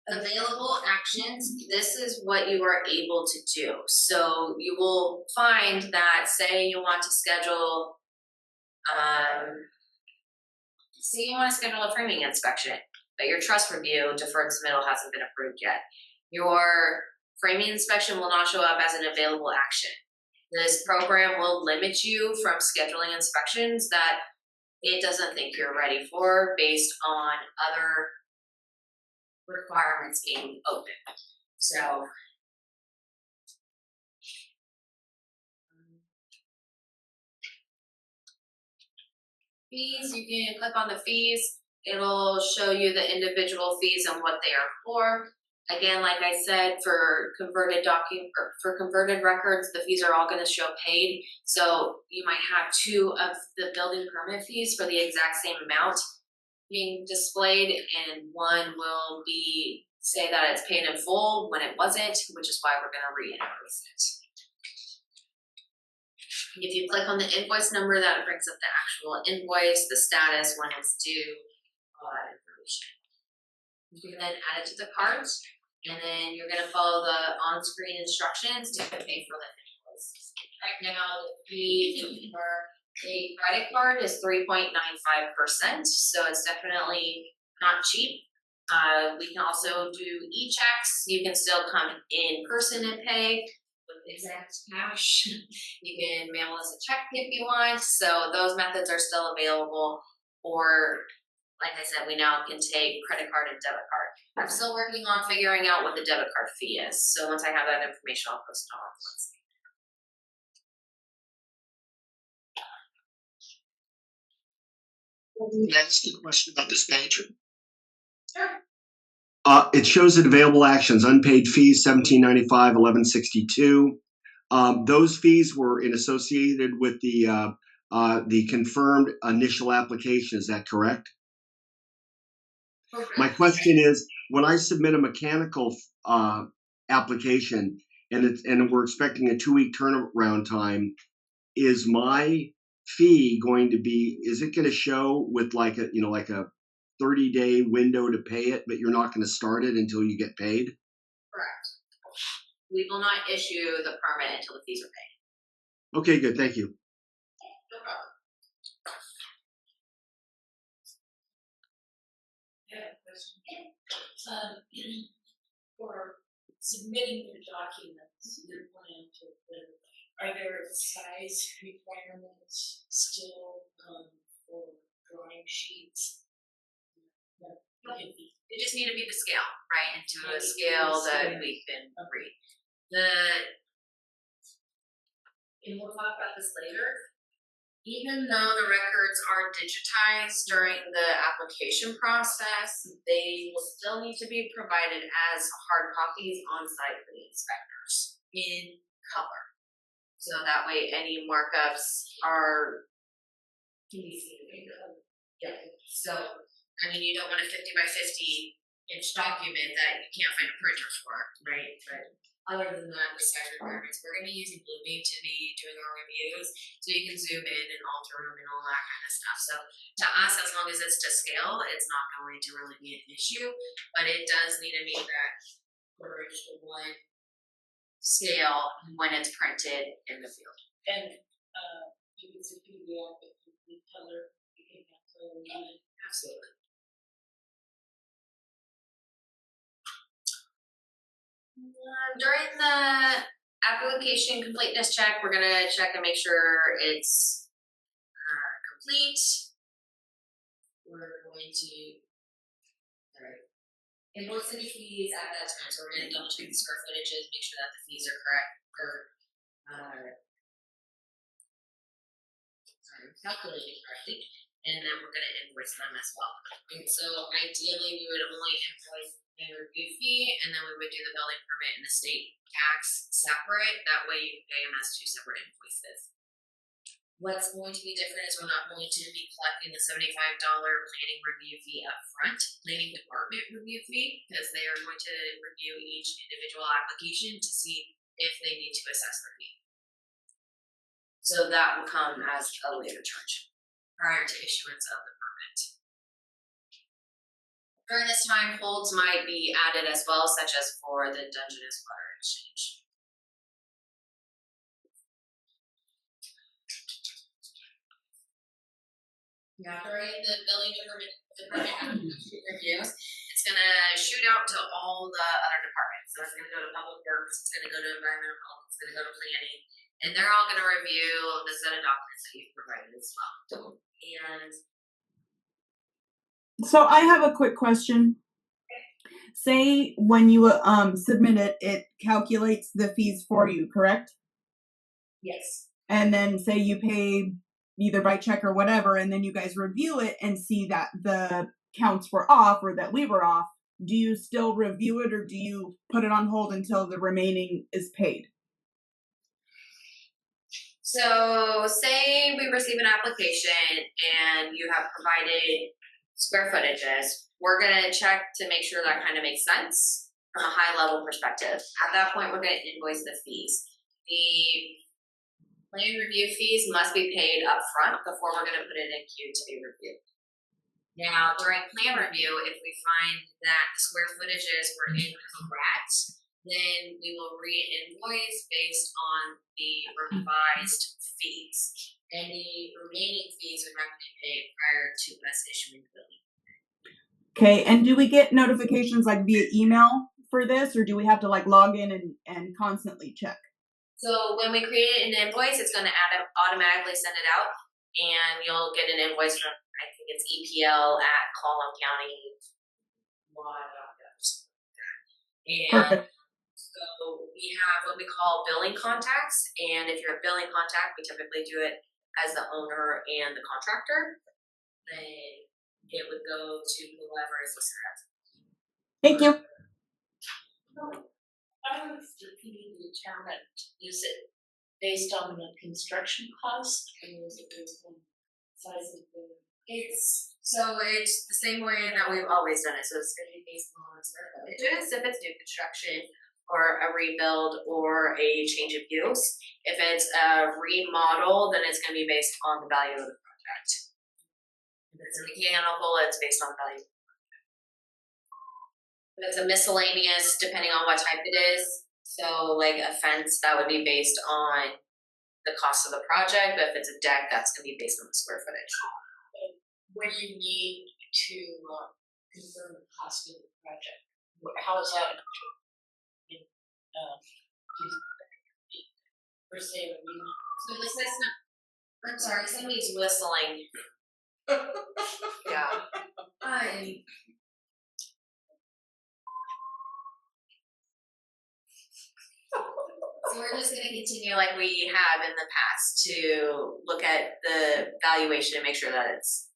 Available actions, this is what you are able to do. So you will find that, say you want to schedule a framing inspection, but your truss review deferred submittal hasn't been approved yet. Your framing inspection will not show up as an available action. This program will limit you from scheduling inspections that it doesn't think you're ready for based on other requirements being open. So fees, you can click on the fees. It'll show you the individual fees and what they are for. Again, like I said, for converted records, the fees are all going to show paid. So you might have two of the building permit fees for the exact same amount being displayed, and one will be say that it's paid in full when it wasn't, which is why we're going to re-invoice it. If you click on the invoice number, that brings up the actual invoice, the status, when it's due, all that information. You can then add it to the cart, and then you're going to follow the on-screen instructions to pay for the invoice. Right now, the fee for a credit card is 3.95%, so it's definitely not cheap. We can also do e-checks. You can still come in person and pay with exact cash. You can mail us a check if you want. So those methods are still available. Or, like I said, we now can take credit card and debit card. I'm still working on figuring out what the debit card fee is. So once I have that information, I'll post it on the website. Can I ask you a question about this page? Sure. It shows that available actions, unpaid fees, $17.95, $11.62. Those fees were associated with the the confirmed initial application. Is that correct? My question is, when I submit a mechanical application and we're expecting a 2-week turnaround time, is my fee going to be, is it going to show with like a 30-day window to pay it, but you're not going to start it until you get paid? Correct. We will not issue the permit until the fees are paid. Okay, good. Thank you. No problem. For submitting your documents, your plan to are there size requirements still for drawing sheets? They just need to be the scale, right? And to a scale that we can read. And we'll talk about this later. Even though the records are digitized during the application process, they will still need to be provided as hard copies on site for the inspectors in color. So that way any markups can be seen in color. Yeah. So, I mean, you don't want a 50 by 50 inch document that you can't find a printer for, right? But other than that, the size requirements, we're going to be using Bluebeam to be doing our reviews, so you can zoom in and alter them and all that kind of stuff. So to us, as long as it's to scale, it's not going to really be an issue, but it does need to meet that 1/4 to 1 scale when it's printed in the field. And you can see PDF, if you need color, you can have color on it. Absolutely. During the application completeness check, we're gonna check and make sure it's complete. We're going to, invoice any fees at that time, so we're gonna double check the square footages, make sure that the fees are correct, calculated correctly, and then we're gonna invoice them as well. And so ideally, we would only invoice the review fee, and then we would do the building permit and the state tax separate. That way you can pay them as 2 separate invoices. What's going to be different is we're not going to be collecting the $75 planning review fee up front, planning department review fee, because they are going to review each individual application to see if they need to assess their fee. So that will come as a later charge prior to issuance of the permit. During this time, holds might be added as well, such as for the Dungeness water exchange. Now, during the building department review, it's gonna shoot out to all the other departments. So it's gonna go to public works, it's gonna go to environmental health, it's gonna go to planning, and they're all gonna review the set of documents that you've provided as well. And so I have a quick question. Say when you submit it, it calculates the fees for you, correct? yes. And then say you pay either by check or whatever, and then you guys review it and see that the counts were off or that we were off. Do you still review it, or do you put it on hold until the remaining is paid? So say we receive an application and you have provided square footages, we're gonna check to make sure that kind of makes sense from a high level perspective. At that point, we're gonna invoice the fees. The plan review fees must be paid up front before we're gonna put it in queue to be reviewed. Now, during plan review, if we find that the square footages were incorrect, then we will re-invoice based on the revised fees. Any remaining fees would have to be paid prior to us issuing the billing. Okay, and do we get notifications like via email for this, or do we have to like log in and constantly check? So when we create an invoice, it's going to automatically send it out, and you'll get an invoice from, I think it's EPL at Clallam County. And Perfect. so we have what we call billing contacts, and if you're a billing contact, we typically do it as the owner and the contractor. Then it would go to whoever is listed as. Thank you. How is the fee determined? Is it based on the construction cost, or is it based on size of the? It's the same way that we've always done it. So it's going to be based on square footages if it's new construction, or a rebuild, or a change of use. If it's a remodel, then it's going to be based on the value of the project. If it's a mechanical, it's based on the value. If it's a miscellaneous, depending on what type it is. So like a fence, that would be based on the cost of the project. But if it's a deck, that's going to be based on the square footage. What do you need to confirm the cost of the project? How is that? Per se, So this is not, I'm sorry, somebody's whistling. Yeah. So we're just gonna continue like we have in the past to look at the valuation and make sure that it's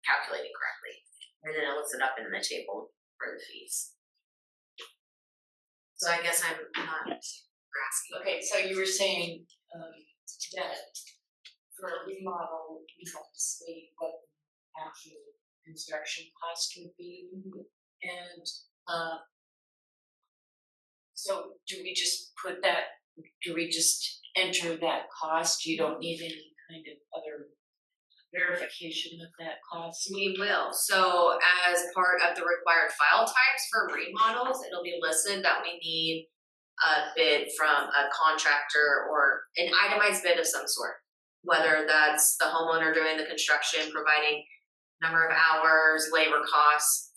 calculated correctly. And then it looks it up in the table for the fees. So I guess I'm not grasping. okay, so you were saying that for a remodel, you have to state what the actual construction cost would be, and so do we just put that? Do we just enter that cost? You don't need any kind of other verification of that cost? We will. So as part of the required file types for remodels, it'll be listed that we need a bid from a contractor or an itemized bid of some sort. Whether that's the homeowner doing the construction, providing number of hours, labor costs,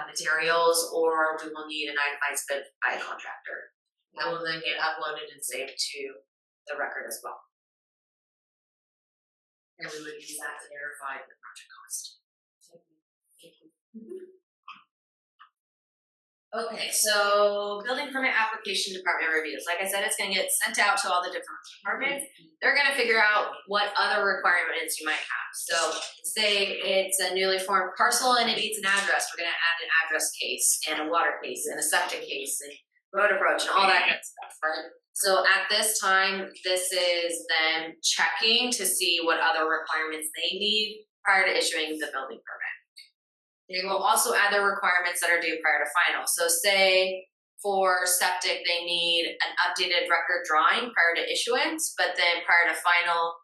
materials, or we will need an itemized bid by a contractor. That will then get uploaded and saved to the record as well. And we would use that to verify the project cost. Okay, so building permit application department reviews. Like I said, it's gonna get sent out to all the different departments. They're gonna figure out what other requirements you might have. So say it's a newly formed parcel and it needs an address. We're gonna add an address case and a water case and a septic case and road approach and all that good stuff, right? So at this time, this is them checking to see what other requirements they need prior to issuing the building permit. They will also add their requirements that are due prior to final. So say for septic, they need an updated record drawing prior to issuance, but then prior to final,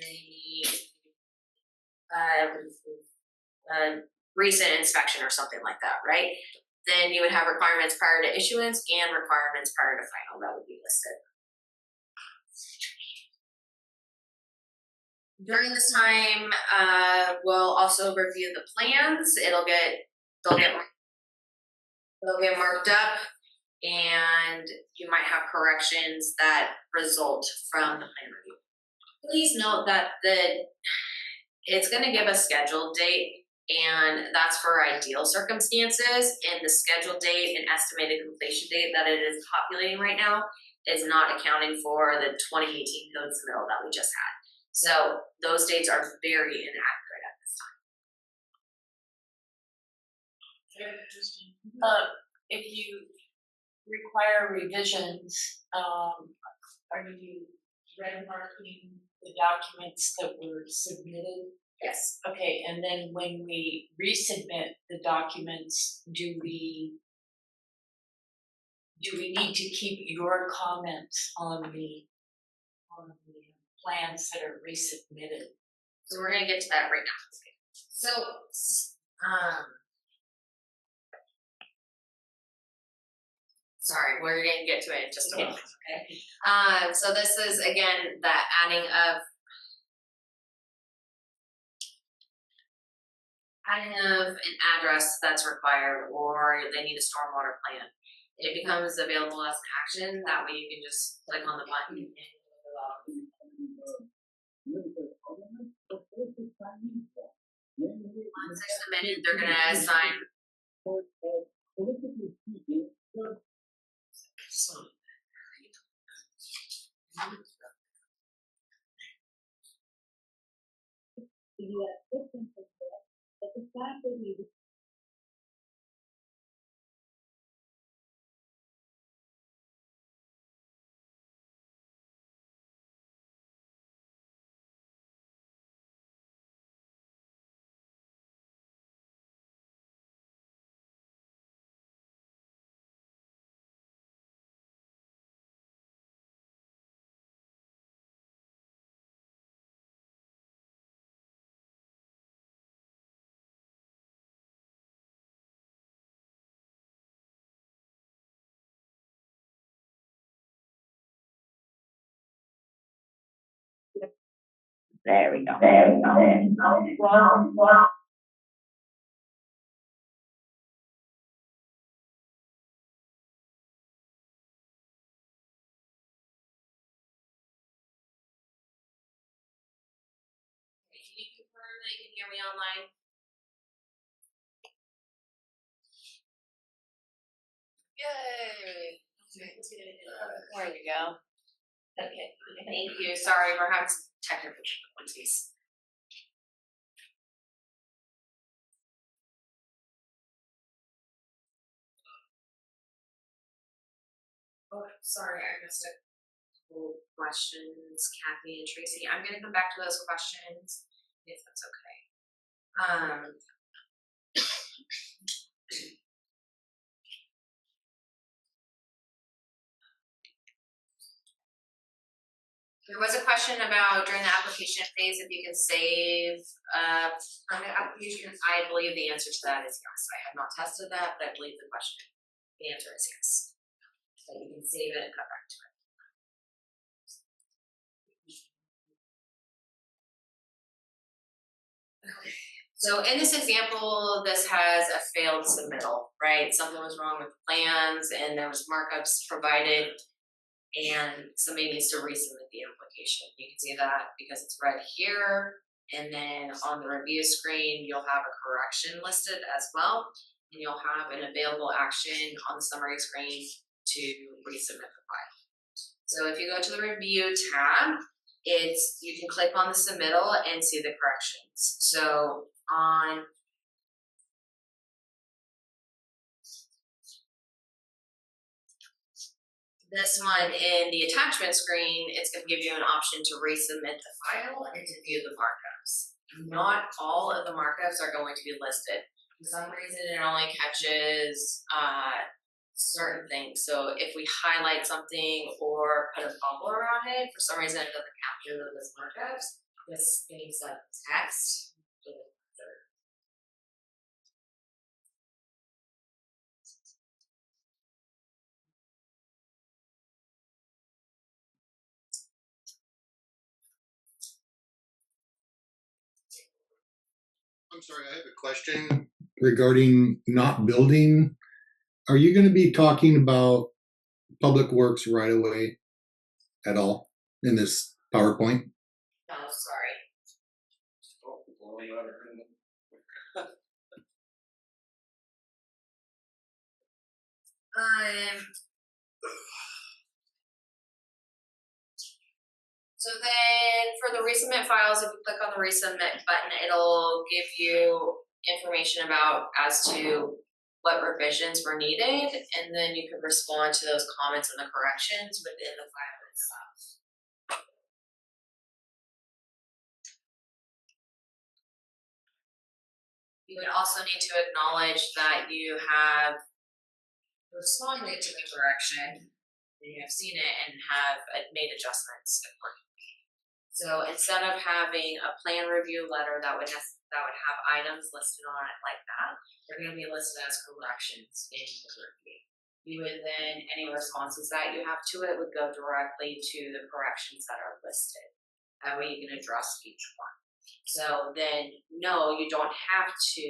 they need a recent inspection or something like that, right? Then you would have requirements prior to issuance and requirements prior to final that would be listed. During this time, we'll also review the plans. They'll get marked up, and you might have corrections that result from the plan review. Please note that it's going to give a scheduled date, and that's for ideal circumstances. And the scheduled date and estimated completion date that it is populating right now is not accounting for the 2018 code submittal that we just had. So those dates are very inaccurate at this time. Very interesting. If you require revisions, are you red marking the documents that were submitted? Yes. Okay, and then when we resubmit the documents, do we need to keep your comments on the plans that are resubmitted? So we're gonna get to that right now. So, sorry, we're gonna get to it in just a moment, okay? So this is again the adding of an address that's required, or they need a stormwater plan. It becomes available as an action. That way you can just click on the button and fill out. Once they're submitted, they're gonna assign. There we go. Can you confirm that you can hear me online? Yay! There we go. Okay, thank you. Sorry, we're having some technical difficulties. Oh, sorry, I missed a couple questions, Kathy and Tracy. I'm gonna come back to those questions if that's okay. There was a question about during the application phase if you can save permit application. I believe the answer to that is yes. I have not tested that, but I believe the answer is yes. So you can save it and come back to it. Okay. So in this example, this has a failed submittal, right? Something was wrong with plans and there was markups provided and somebody needs to resubmit the application. You can see that because it's right here. And then on the review screen, you'll have a correction listed as well. And you'll have an available action on the summary screen to resubmit the file. So if you go to the review tab, you can click on the submittal and see the corrections. So on this one in the attachment screen, it's going to give you an option to resubmit the file and to view the markups. Not all of the markups are going to be listed. For some reason, it only catches certain things. So if we highlight something or put a bubble around it, for some reason it doesn't capture those markups. This things like text. I'm sorry, I have a question regarding not building. Are you going to be talking about public works right away at all in this PowerPoint? No, sorry. So then for the resubmit files, if you click on the resubmit button, it'll give you information about as to what revisions were needed, and then you can respond to those comments and the corrections within the file itself. You would also need to acknowledge that you have responded to the correction, and you have seen it and have made adjustments accordingly. So instead of having a plan review letter that would have items listed on it like that, they're going to be listed as corrections in the review. You would then, any responses that you have to it would go directly to the corrections that are listed. That way you can address each one. So then, no, you don't have to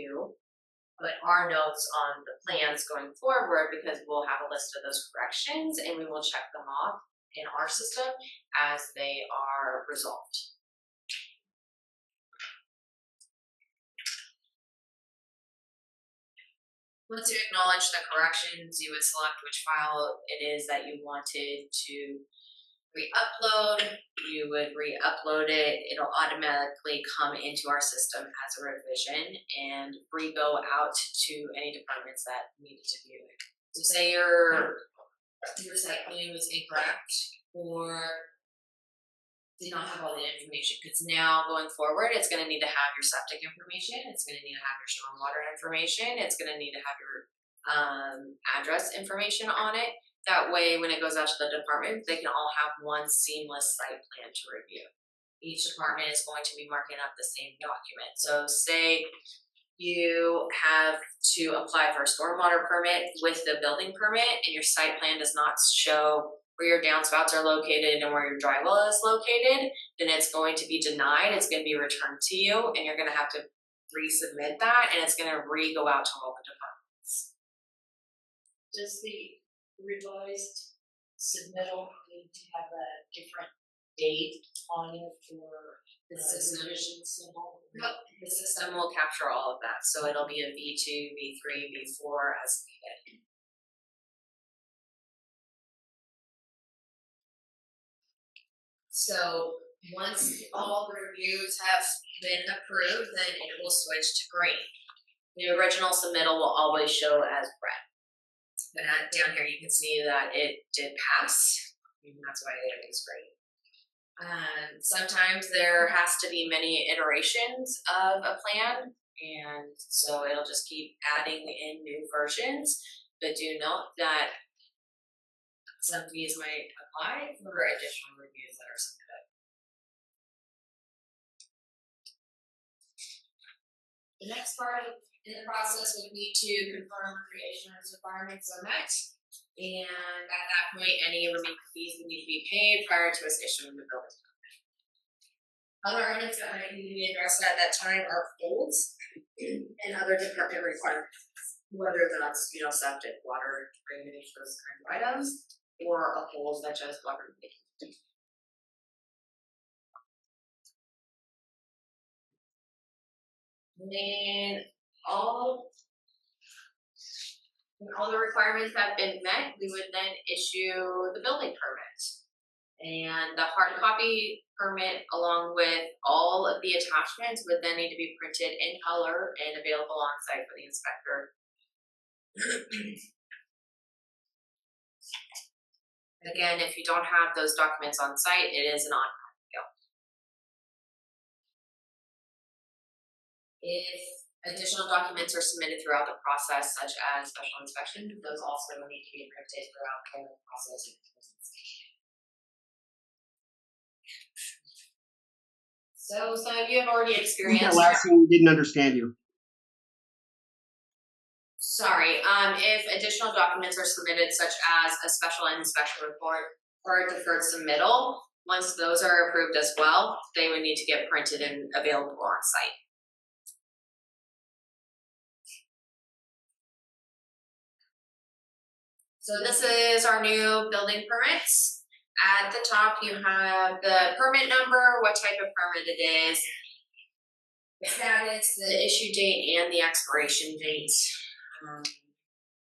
put our notes on the plans going forward because we'll have a list of those corrections and we will check them off in our system as they are resolved. Once you acknowledge the corrections, you would select which file it is that you wanted to re-upload. You would re-upload it. It'll automatically come into our system as a revision and re-go out to any departments that needed to view it. So say your site plan was incorrect or did not have all the information, because now going forward, it's going to need to have your septic information, it's going to need to have your stormwater information, it's going to need to have your address information on it. That way, when it goes out to the department, they can all have one seamless site plan to review. Each department is going to be marking up the same document. So say you have to apply for a stormwater permit with the building permit and your site plan does not show where your downspouts are located and where your dry well is located, then it's going to be denied, it's gonna be returned to you, and you're gonna have to resubmit that, and it's gonna go out to all the departments. Does the revised submittal need to have a different date on it for The system, revision symbol? Yep, the system will capture all of that, so it'll be a V2, V3, V4 as needed. So once all the reviews have been approved, then it will switch to green. The original submittal will always show as red. But down here you can see that it did pass, and that's why it was green. Sometimes there has to be many iterations of a plan, and so it'll just keep adding in new versions. But do note that some fees might apply for additional reviews that are submitted. The next part in the process would be to confirm creation requirements are met. And at that point, any remaining fees would need to be paid prior to us issuing the building permit. Other items that might need to be addressed at that time are holds and other department requirements, whether that's, septic, water, drainage, those kind of items, or a hold such as water leak. When all the requirements have been met, we would then issue the building permit. And the hard copy permit, along with all of the attachments, would then need to be printed in color and available on site for the inspector. Again, if you don't have those documents on site, it is an on-call deal. If additional documents are submitted throughout the process, such as special inspection, those also need to be printed throughout the process. So some of you have already experienced. That last thing, we didn't understand you. Sorry, if additional documents are submitted, such as a special inspection report or a deferred submittal, once those are approved as well, they would need to get printed and available on site. So this is our new building permits. At the top, you have the permit number, what type of permit it is, the status, the issue date, and the expiration date.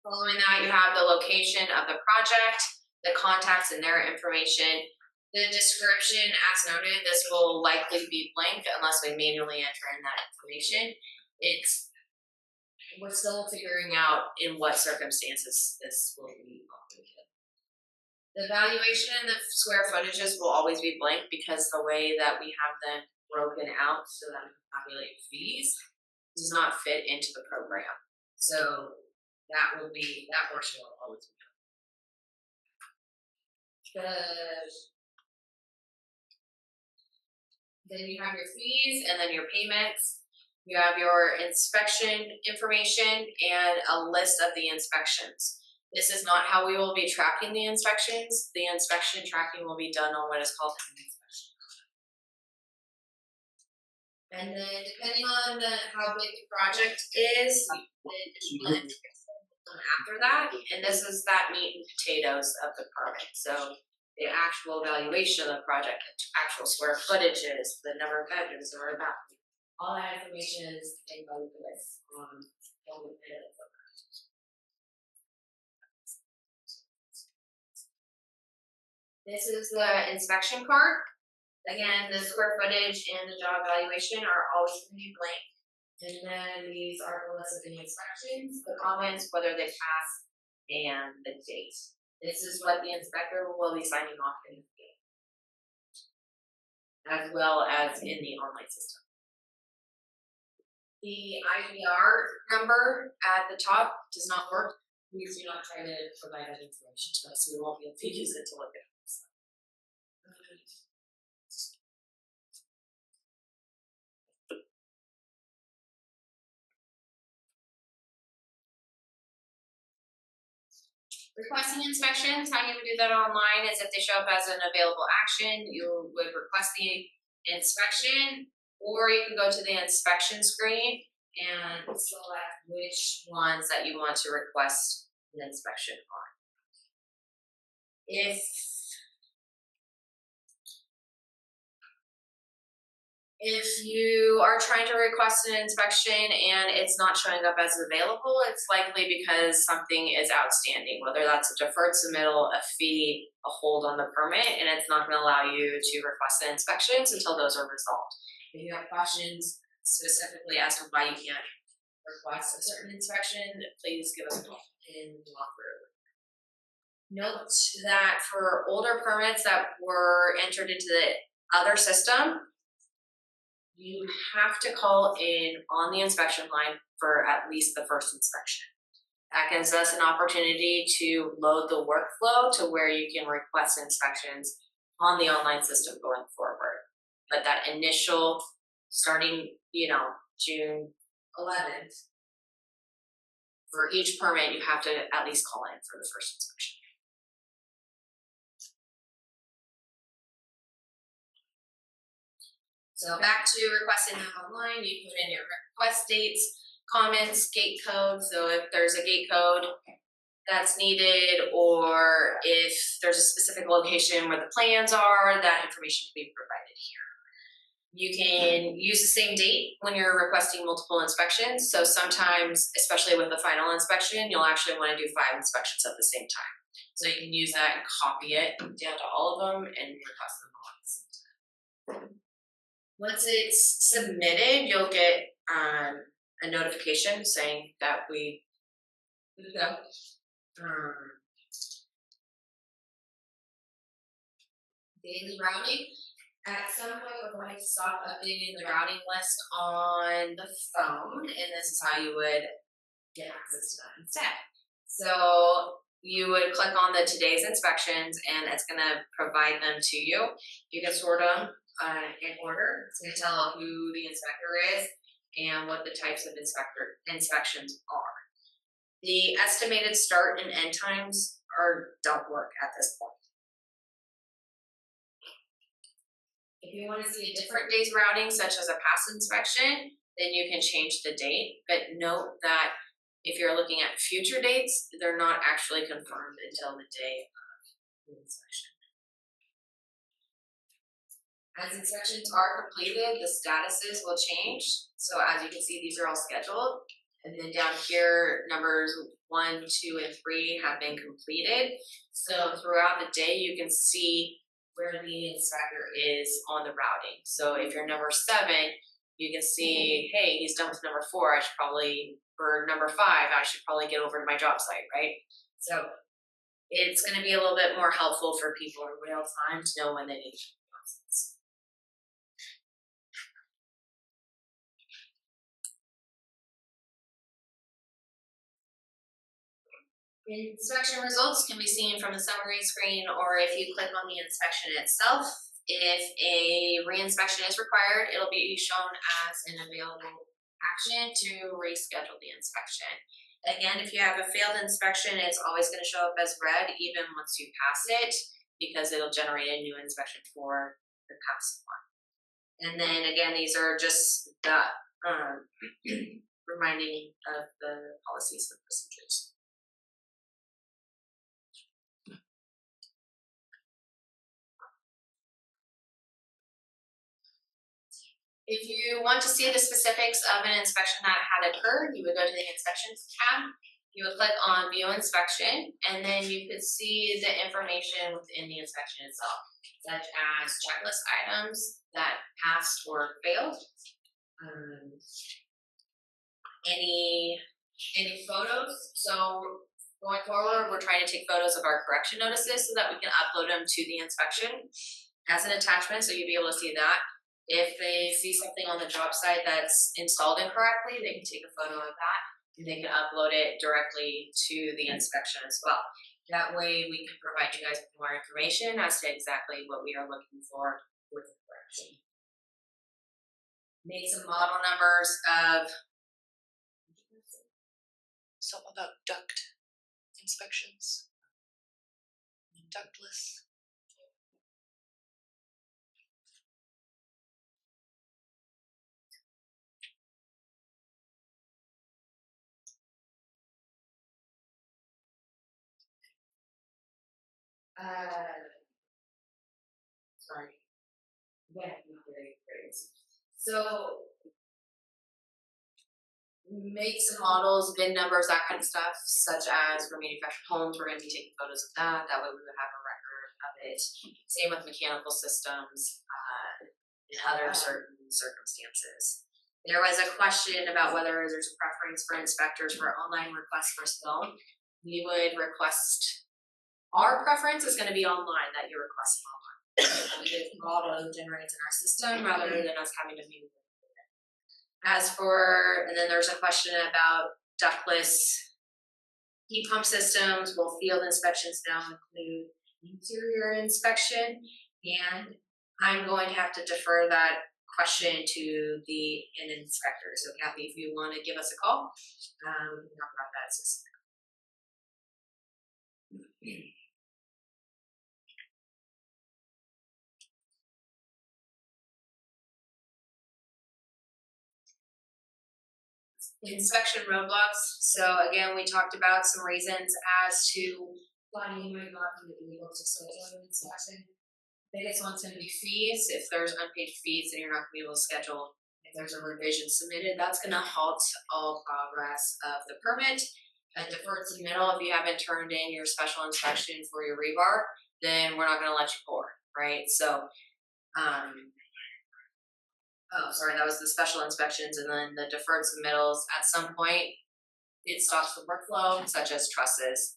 Following that, you have the location of the project, the contacts and their information. The description, as noted, this will likely be blank unless we manually enter in that information. We're still figuring out in what circumstances this will be included. The valuation and the square footages will always be blank because the way that we have them broken out so that we can calculate fees does not fit into the program. So that portion will always be blank. Then you have your fees and then your payments. You have your inspection information and a list of the inspections. This is not how we will be tracking the inspections. The inspection tracking will be done on what is called an inspection. And then depending on how big the project is, the additional will come after that. And this is that meat and potatoes of the permit. So the actual valuation of the project, actual square footages, the number of bedrooms or bathrooms. All that information is in both of this on the permit. This is the inspection part. Again, the square footage and the job valuation are always going to be blank. And then these are the list of the inspections, the comments, whether they pass, and the date. This is what the inspector will be signing off in the field, as well as in the online system. The IVR number at the top does not work. Please do not try to provide that information to us. We won't be able to use it to look at it. Requesting inspections, how you would do that online is if they show up as an available action, you would request the inspection, or you can go to the inspection screen and select which ones that you want to request an inspection on. If you are trying to request an inspection and it's not showing up as available, it's likely because something is outstanding, whether that's a deferred submittal, a fee, a hold on the permit, and it's not going to allow you to request the inspections until those are resolved. If you have questions specifically as to why you can't request a certain inspection, please give us a call and walk through. Note that for older permits that were entered into the other system, you have to call in on the inspection line for at least the first inspection. That gives us an opportunity to load the workflow to where you can request inspections on the online system going forward. But that initial, starting, June 11th, for each permit, you have to at least call in for the first inspection. So back to requesting them online, you put in your request dates, comments, gate code. So if there's a gate code that's needed, or if there's a specific location where the plans are, that information can be provided here. You can use the same date when you're requesting multiple inspections. So sometimes, especially with the final inspection, you'll actually want to do 5 inspections at the same time. So you can use that and copy it down to all of them and request them all at the same time. Once it's submitted, you'll get a notification saying that we go. Daily routing. At some point, we're going to stop updating the routing list on the phone, and this is how you would get access to that instead. So you would click on the today's inspections, and it's going to provide them to you. You can sort them in order. It's going to tell who the inspector is and what the types of inspections are. The estimated start and end times don't work at this point. If you want to see a different day's routing, such as a past inspection, then you can change the date. But note that if you're looking at future dates, they're not actually confirmed until the day of the inspection. As inspections are completed, the statuses will change. So as you can see, these are all scheduled. And then down here, numbers 1, 2, and 3 have been completed. So throughout the day, you can see where the inspector is on the routing. So if you're number 7, you can see, hey, he's done with number 4. For number 5, I should probably get over to my job site, right? So it's going to be a little bit more helpful for people in real time to know when they need to do process. Inspection results can be seen from the summary screen, or if you click on the inspection itself. If a reinspection is required, it'll be shown as an available action to reschedule the inspection. Again, if you have a failed inspection, it's always going to show up as red even once you pass it, because it'll generate a new inspection for the past one. And then again, these are just the reminding of the policies and procedures. If you want to see the specifics of an inspection that had occurred, you would go to the Inspections tab. You would click on View Inspection, and then you could see the information within the inspection itself, such as checklist items that passed or failed, any photos. So going forward, we're trying to take photos of our correction notices so that we can upload them to the inspection as an attachment, so you'll be able to see that. If they see something on the job site that's installed incorrectly, they can take a photo of that and they can upload it directly to the inspection as well. That way we can provide you guys with more information as to exactly what we are looking for with the correction. Make some model numbers of Some about duct inspections. ductless. Sorry. Yeah, great. So makes and models, VIN numbers, that kind of stuff, such as for manufactured homes, we're going to be taking photos of that. That way we would have a record of it. Same with mechanical systems and other certain circumstances. There was a question about whether there's a preference for inspectors for online requests versus phone. We would request, our preference is going to be online, that you're requesting online. It auto generates in our system rather than us having to move. As for, and then there's a question about ductless heat pump systems. Will field inspections now include interior inspection? And I'm going to have to defer that question to the inspector. So Kathy, if you want to give us a call, we can talk about that specifically. Inspection roadblocks. So again, we talked about some reasons as to why you might not be able to schedule an inspection. Biggest one's going to be fees. If there's unpaid fees, then you're not going to be able to schedule. If there's a revision submitted, that's going to halt all progress of the permit. A deferred submittal, if you haven't turned in your special inspection for your rebar, then we're not going to let you pour, right? So, oh, sorry, that was the special inspections, and then the deferred submittals. At some point, it stops the workflow, such as trusses.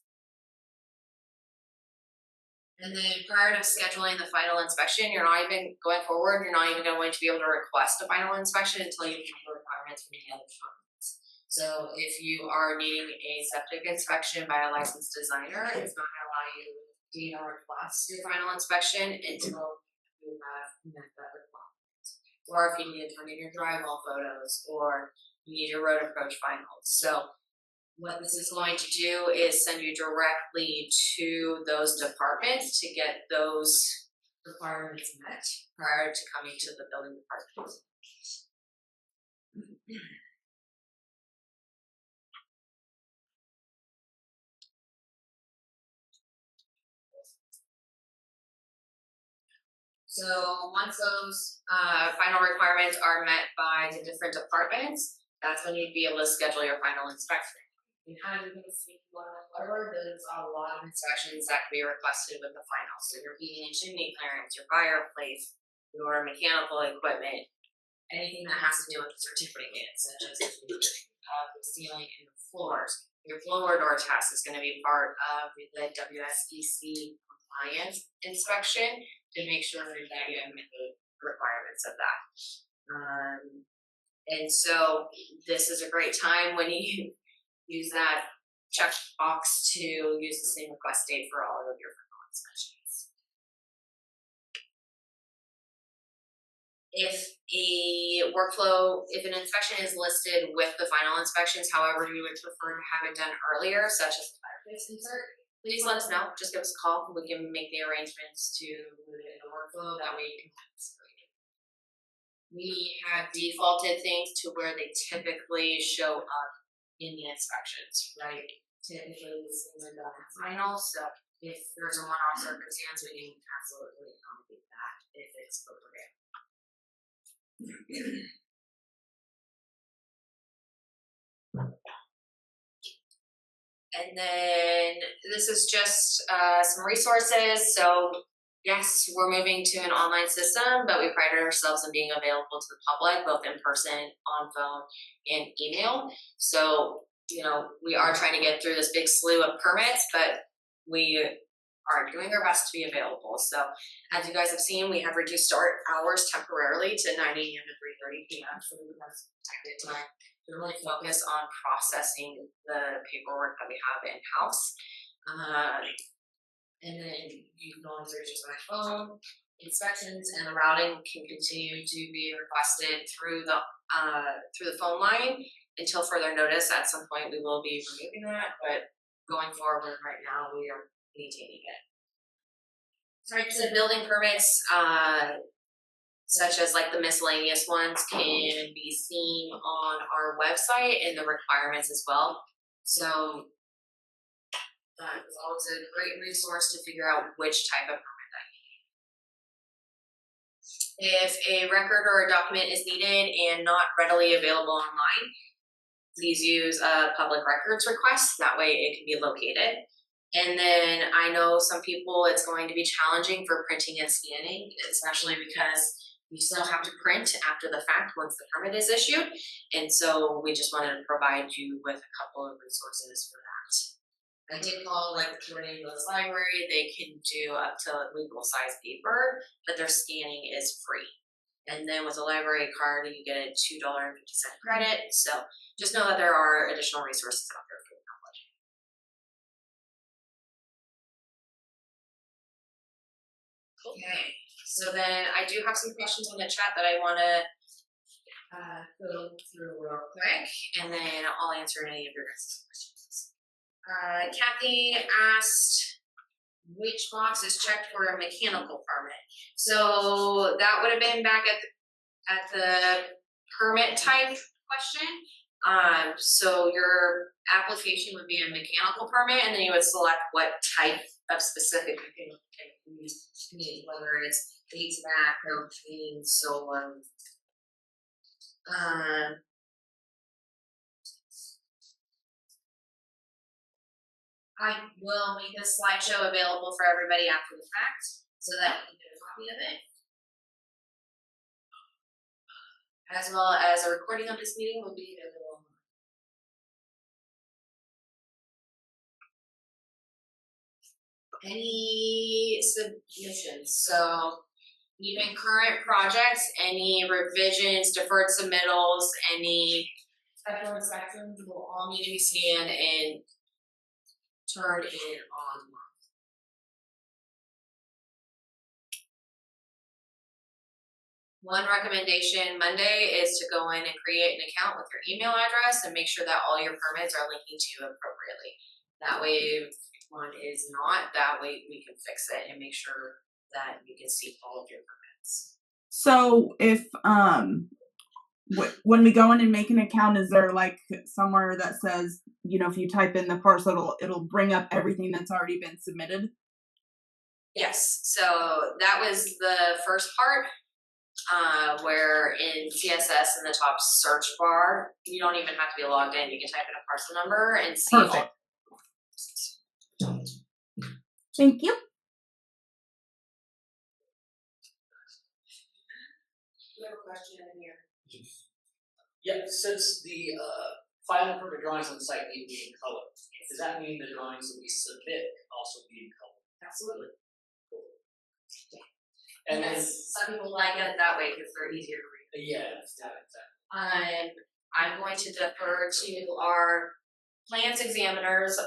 And then prior to scheduling the final inspection, you're not even going forward, you're not even going to be able to request a final inspection until you meet the requirements from the other departments. So if you are needing a septic inspection by a licensed designer, it's not going to allow you to request your final inspection until you have met that requirement. Or if you need to turn in your drywall photos, or you need your road approach finals. So what this is going to do is send you directly to those departments to get those requirements met prior to coming to the building department. So once those final requirements are met by the different departments, that's when you'd be able to schedule your final inspection. And how you can see whatever, there's a lot of inspections that can be requested with the final. So your heating and chimney clearance, your fireplace, your mechanical equipment, anything that has to do with the certificate, such as the ceiling and the floors. Your blower door test is going to be part of the WSEC compliance inspection to make sure that you meet the requirements of that. And so this is a great time when you use that checkbox to use the same request date for all of your final inspections. If an inspection is listed with the final inspections, however, you would prefer to have it done earlier, such as the fireplace insert, please let us know. Just give us a call. We can make the arrangements to move it in the workflow. That way you can participate. We have defaulted things to where they typically show up in the inspections, right? Typically these things are done at final, so if there's a one-off circumstance, we can absolutely accommodate that if it's appropriate. And then this is just some resources. So yes, we're moving to an online system, but we pride ourselves on being available to the public, both in person, on phone, and email. So, you know, we are trying to get through this big slew of permits, but we are doing our best to be available. So as you guys have seen, we have reduced our hours temporarily to 9 a.m. to 3:30 p.m. So we have protected time to really focus on processing the paperwork that we have in-house. And then you can always reach us by phone. Inspections and the routing can continue to be requested through the phone line until further notice. At some point we will be removing that, but going forward right now we are maintaining it. Types of building permits, such as like the miscellaneous ones, can be seen on our website and the requirements as well. So that is always a great resource to figure out which type of permit that you need. If a record or a document is needed and not readily available online, please use a public records request. That way it can be located. And then I know some people it's going to be challenging for printing and scanning, especially because you still have to print after the fact once the permit is issued. And so we just wanted to provide you with a couple of resources for that. I did call like the Port Angeles Library. They can do up to legal size paper, but their scanning is free. And then with a library card, you get a $2.50 credit. So just know that there are additional resources out there for your knowledge. Okay, so then I do have some questions in the chat that I want to go through real quick, and then I'll answer any of your guys' questions. Kathy asked which box is checked for a mechanical permit. So that would have been back at the permit type question. So your application would be a mechanical permit, and then you would select what type of specific mechanical type you need, whether it's HVAC, propane, solar. I will make this slideshow available for everybody after the fact, so that you can get a copy of it. As well as a recording of this meeting will be available. Any submissions? So even current projects, any revisions, deferred submittals, any special inspections will all need to be scanned and turned in online. One recommendation Monday is to go in and create an account with your email address and make sure that all your permits are linking to you appropriately. That way, if one is not, that way we can fix it and make sure that you can see all of your permits. So if when we go in and make an account, is there like somewhere that says, you know, if you type in the parcel, it'll bring up everything that's already been submitted? Yes, so that was the first part, where in CSS in the top search bar, you don't even have to be logged in. You can type in a parcel number and see all. Perfect. Thank you. You have a question in here? Yeah, since the final permit drawings on the site need to be in color, does that mean the drawings that we submit also be in color? Absolutely. Cool. And then, Some people like it that way because they're easier to read. yeah, exactly. I'm going to defer to our plans examiners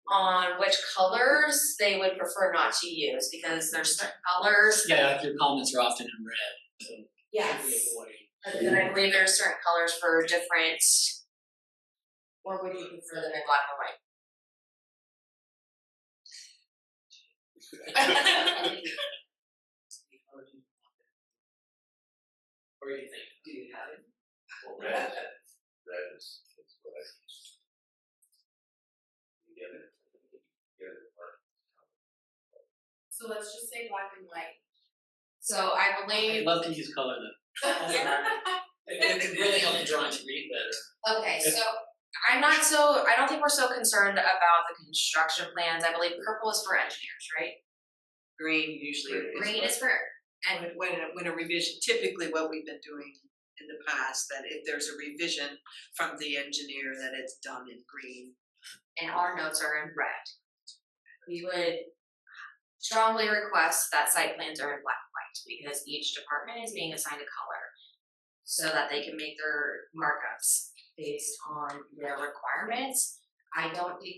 on which colors they would prefer not to use, because there's certain colors. Yeah, like your comments are often in red, so Yes. we avoid. And I believe there are certain colors for different, or would you prefer them in black and white? What do you think? Do you have it? Well, red is what I use. You get it. So let's just say black and white. So I I'd believe. love to use color though. It could really help the drawings read better. Okay, so I don't think we're so concerned about the construction plans. I believe purple is for engineers, right? Green usually Green is for, and when a revision, typically what we've been doing in the past, that if there's a revision from the engineer, that it's done in green. and our notes are in red. We would strongly request that site plans are in black and white, because each department is being assigned a color so that they can make their markups based on their requirements. I don't think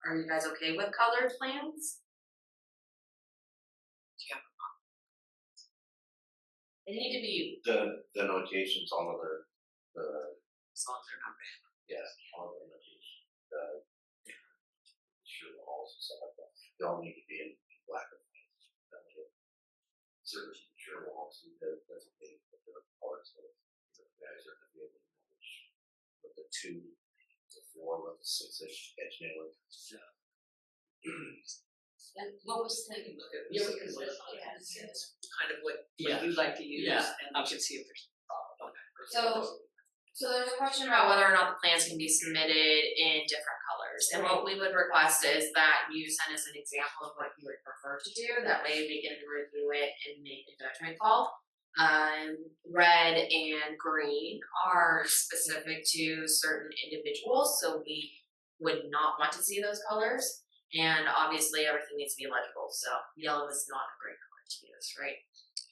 are you guys okay with colored plans? Yeah. They need to be, The notations on the As long as they're not red. yeah, on the notation, the shear walls and stuff like that. don't need to be in black and white. Certain sure walls, because that's what they put their colors, so guys are gonna be able to manage with the 2 to 4 with the 6-inch edge nailer. And what was the, Yeah, we can look. Kind of what Yeah. you like to use, Yeah. and we can see if there's a problem. So there's a question about whether or not the plans can be submitted in different colors. And what we would request is that you send us an example of what you would prefer to do. That way we can review it and make a judgment call. Red and green are specific to certain individuals, so we would not want to see those colors. And obviously everything needs to be legible, so yellow is not a great color to use, right?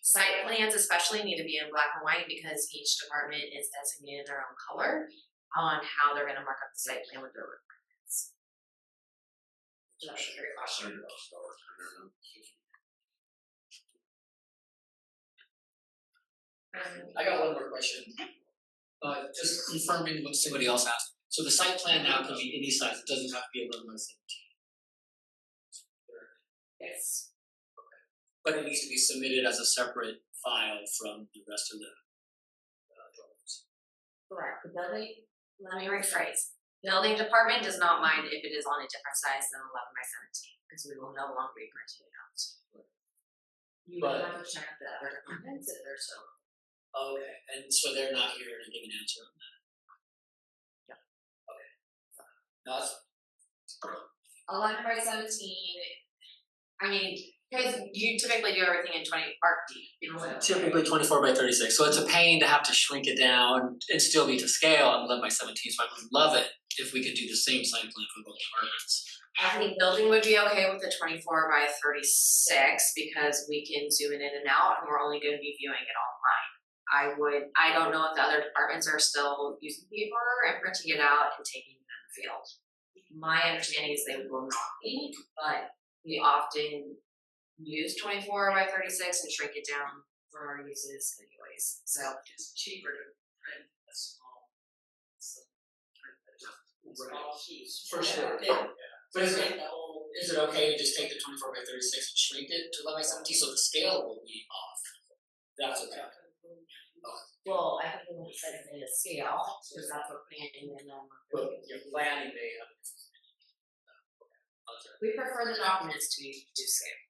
Site plans especially need to be in black and white because each department is designated their own color on how they're gonna mark up the site plan with their requirements. That's a great question. I got one more question. Just confirming what somebody else asked. So the site plan now can be any size, it doesn't have to be 11 by 17. Yes. But it needs to be submitted as a separate file from the rest of the drawings. Correct. The building, let me rephrase. Building department does not mind if it is on a different size than 11 by 17, because we will no longer be printing it out. You will have to check the other departments if they're so. Okay, and so they're not here to give an answer on that? Yeah. Okay. No, that's 11 by 17, I mean, because you typically do everything in 20 part D. typically 24 by 36, so it's a pain to have to shrink it down and still be to scale on 11 by 17, so I would love it if we could do the same site plan for both departments. I think building would be okay with the 24 by 36 because we can zoom it in and out and we're only going to be viewing it online. I don't know if the other departments are still using paper and printing it out and taking it in the field. My understanding is they will not be, but we often use 24 by 36 and shrink it down for our uses anyways, so. It's cheaper to print a small sheets. For sure. Yeah. But is it okay to just take the 24 by 36 and shrink it to 11 by 17 so the scale will be off? That's okay. Well, I think we want to set it in a scale, because that's what planning and then. Well, your planning may have. We prefer the documents to be to scale.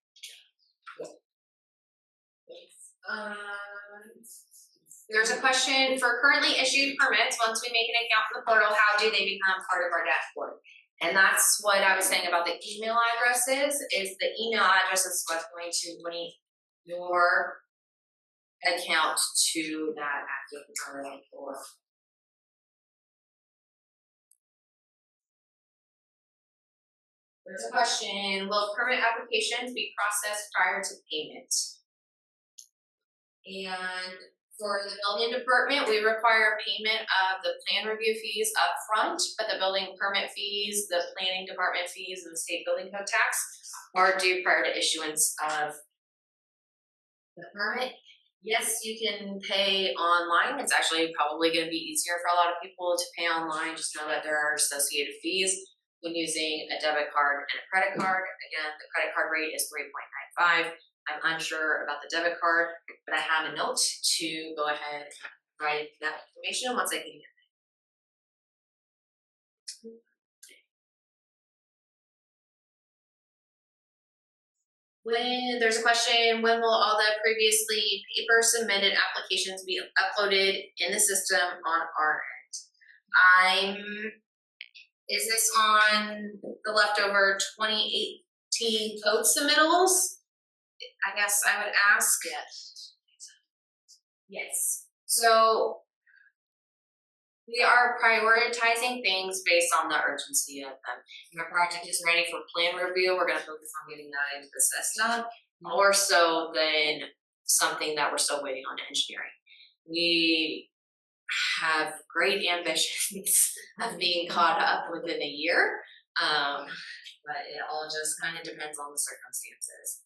There's a question for currently issued permits, once we make an account for the portal, how do they become part of our dashboard? And that's what I was saying about the email addresses, is the email address is what's going to link your account to that active portal or. There's a question, will permit applications be processed prior to payment? And for the building department, we require payment of the plan review fees up front, but the building permit fees, the planning department fees, and the state building code tax are due prior to issuance of the permit. Yes, you can pay online. It's actually probably going to be easier for a lot of people to pay online. Just know that there are associated fees when using a debit card and a credit card. Again, the credit card rate is 3.95. I'm unsure about the debit card, but I have a note to go ahead and provide that information once I can get it. When there's a question, when will all the previously paper submitted applications be uploaded in the system on our end? Is this on the leftover 2018 code submittals? I guess I would ask. Yes. So we are prioritizing things based on the urgency of them. If a project is ready for plan review, we're going to focus on getting that into the system, more so than something that we're still waiting on engineering. We have great ambitions of being caught up within a year, but it all just kind of depends on the circumstances.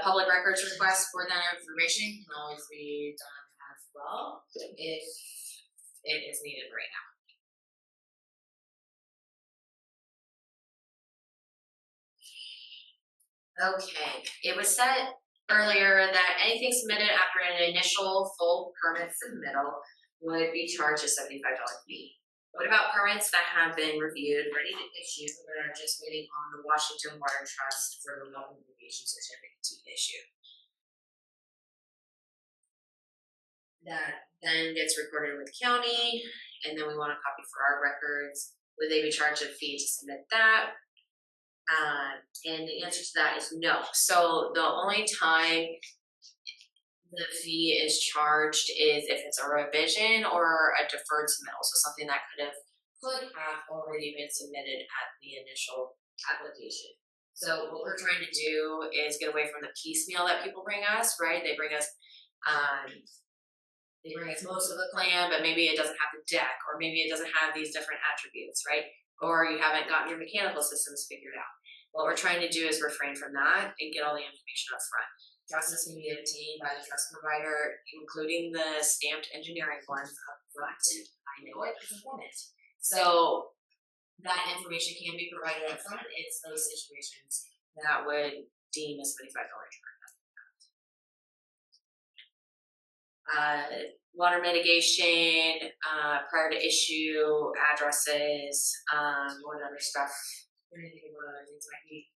Public records requests for that information can always be done as well if it is needed right now. Okay, it was said earlier that anything submitted after an initial full permit submittal would be charged a $75 fee. What about permits that have been reviewed, ready to issue, but are just waiting on the Washington Water Trust for the local irrigation certificate to be issued? That then gets recorded with the county, and then we want a copy for our records. Would they be charged a fee to submit that? And the answer to that is no. So the only time the fee is charged is if it's a revision or a deferred submittal, so something that could have already been submitted at the initial application. So what we're trying to do is get away from the piecemeal that people bring us, right? They bring us most of the plan, but maybe it doesn't have the deck, or maybe it doesn't have these different attributes, right? Or you haven't gotten your mechanical systems figured out. What we're trying to do is refrain from that and get all the information up front. Trust can be obtained by the trust provider, including the stamped engineering ones up front. I know it is important. So that information can be provided up front. It's those situations that would deem a $75 charge. Water mitigation, prior to issue, addresses, what other stuff? Anything what other things might be?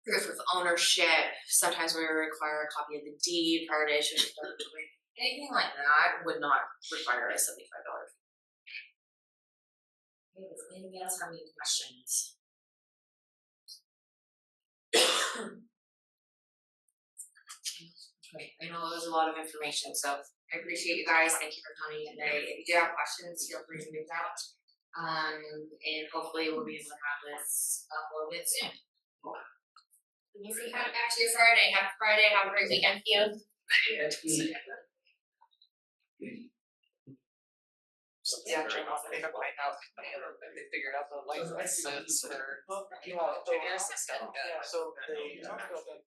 Proof of ownership. Sometimes we require a copy of the deed prior to issuing. Anything like that would not require a $75 fee. Okay, does anybody else have any questions? Okay, I know there's a lot of information, so I appreciate you guys. Thank you for coming today. If you do have questions, feel free to reach out. And hopefully we'll be able to have this uploaded soon. We'll see you back to you Friday. Happy Friday. Have a great weekend. Thank you. Yeah, turn off the find out they figured out the license or engineer system. So they talked about that.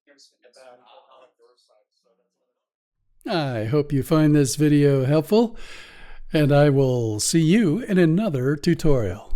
I hope you find this video helpful, and I will see you in another tutorial.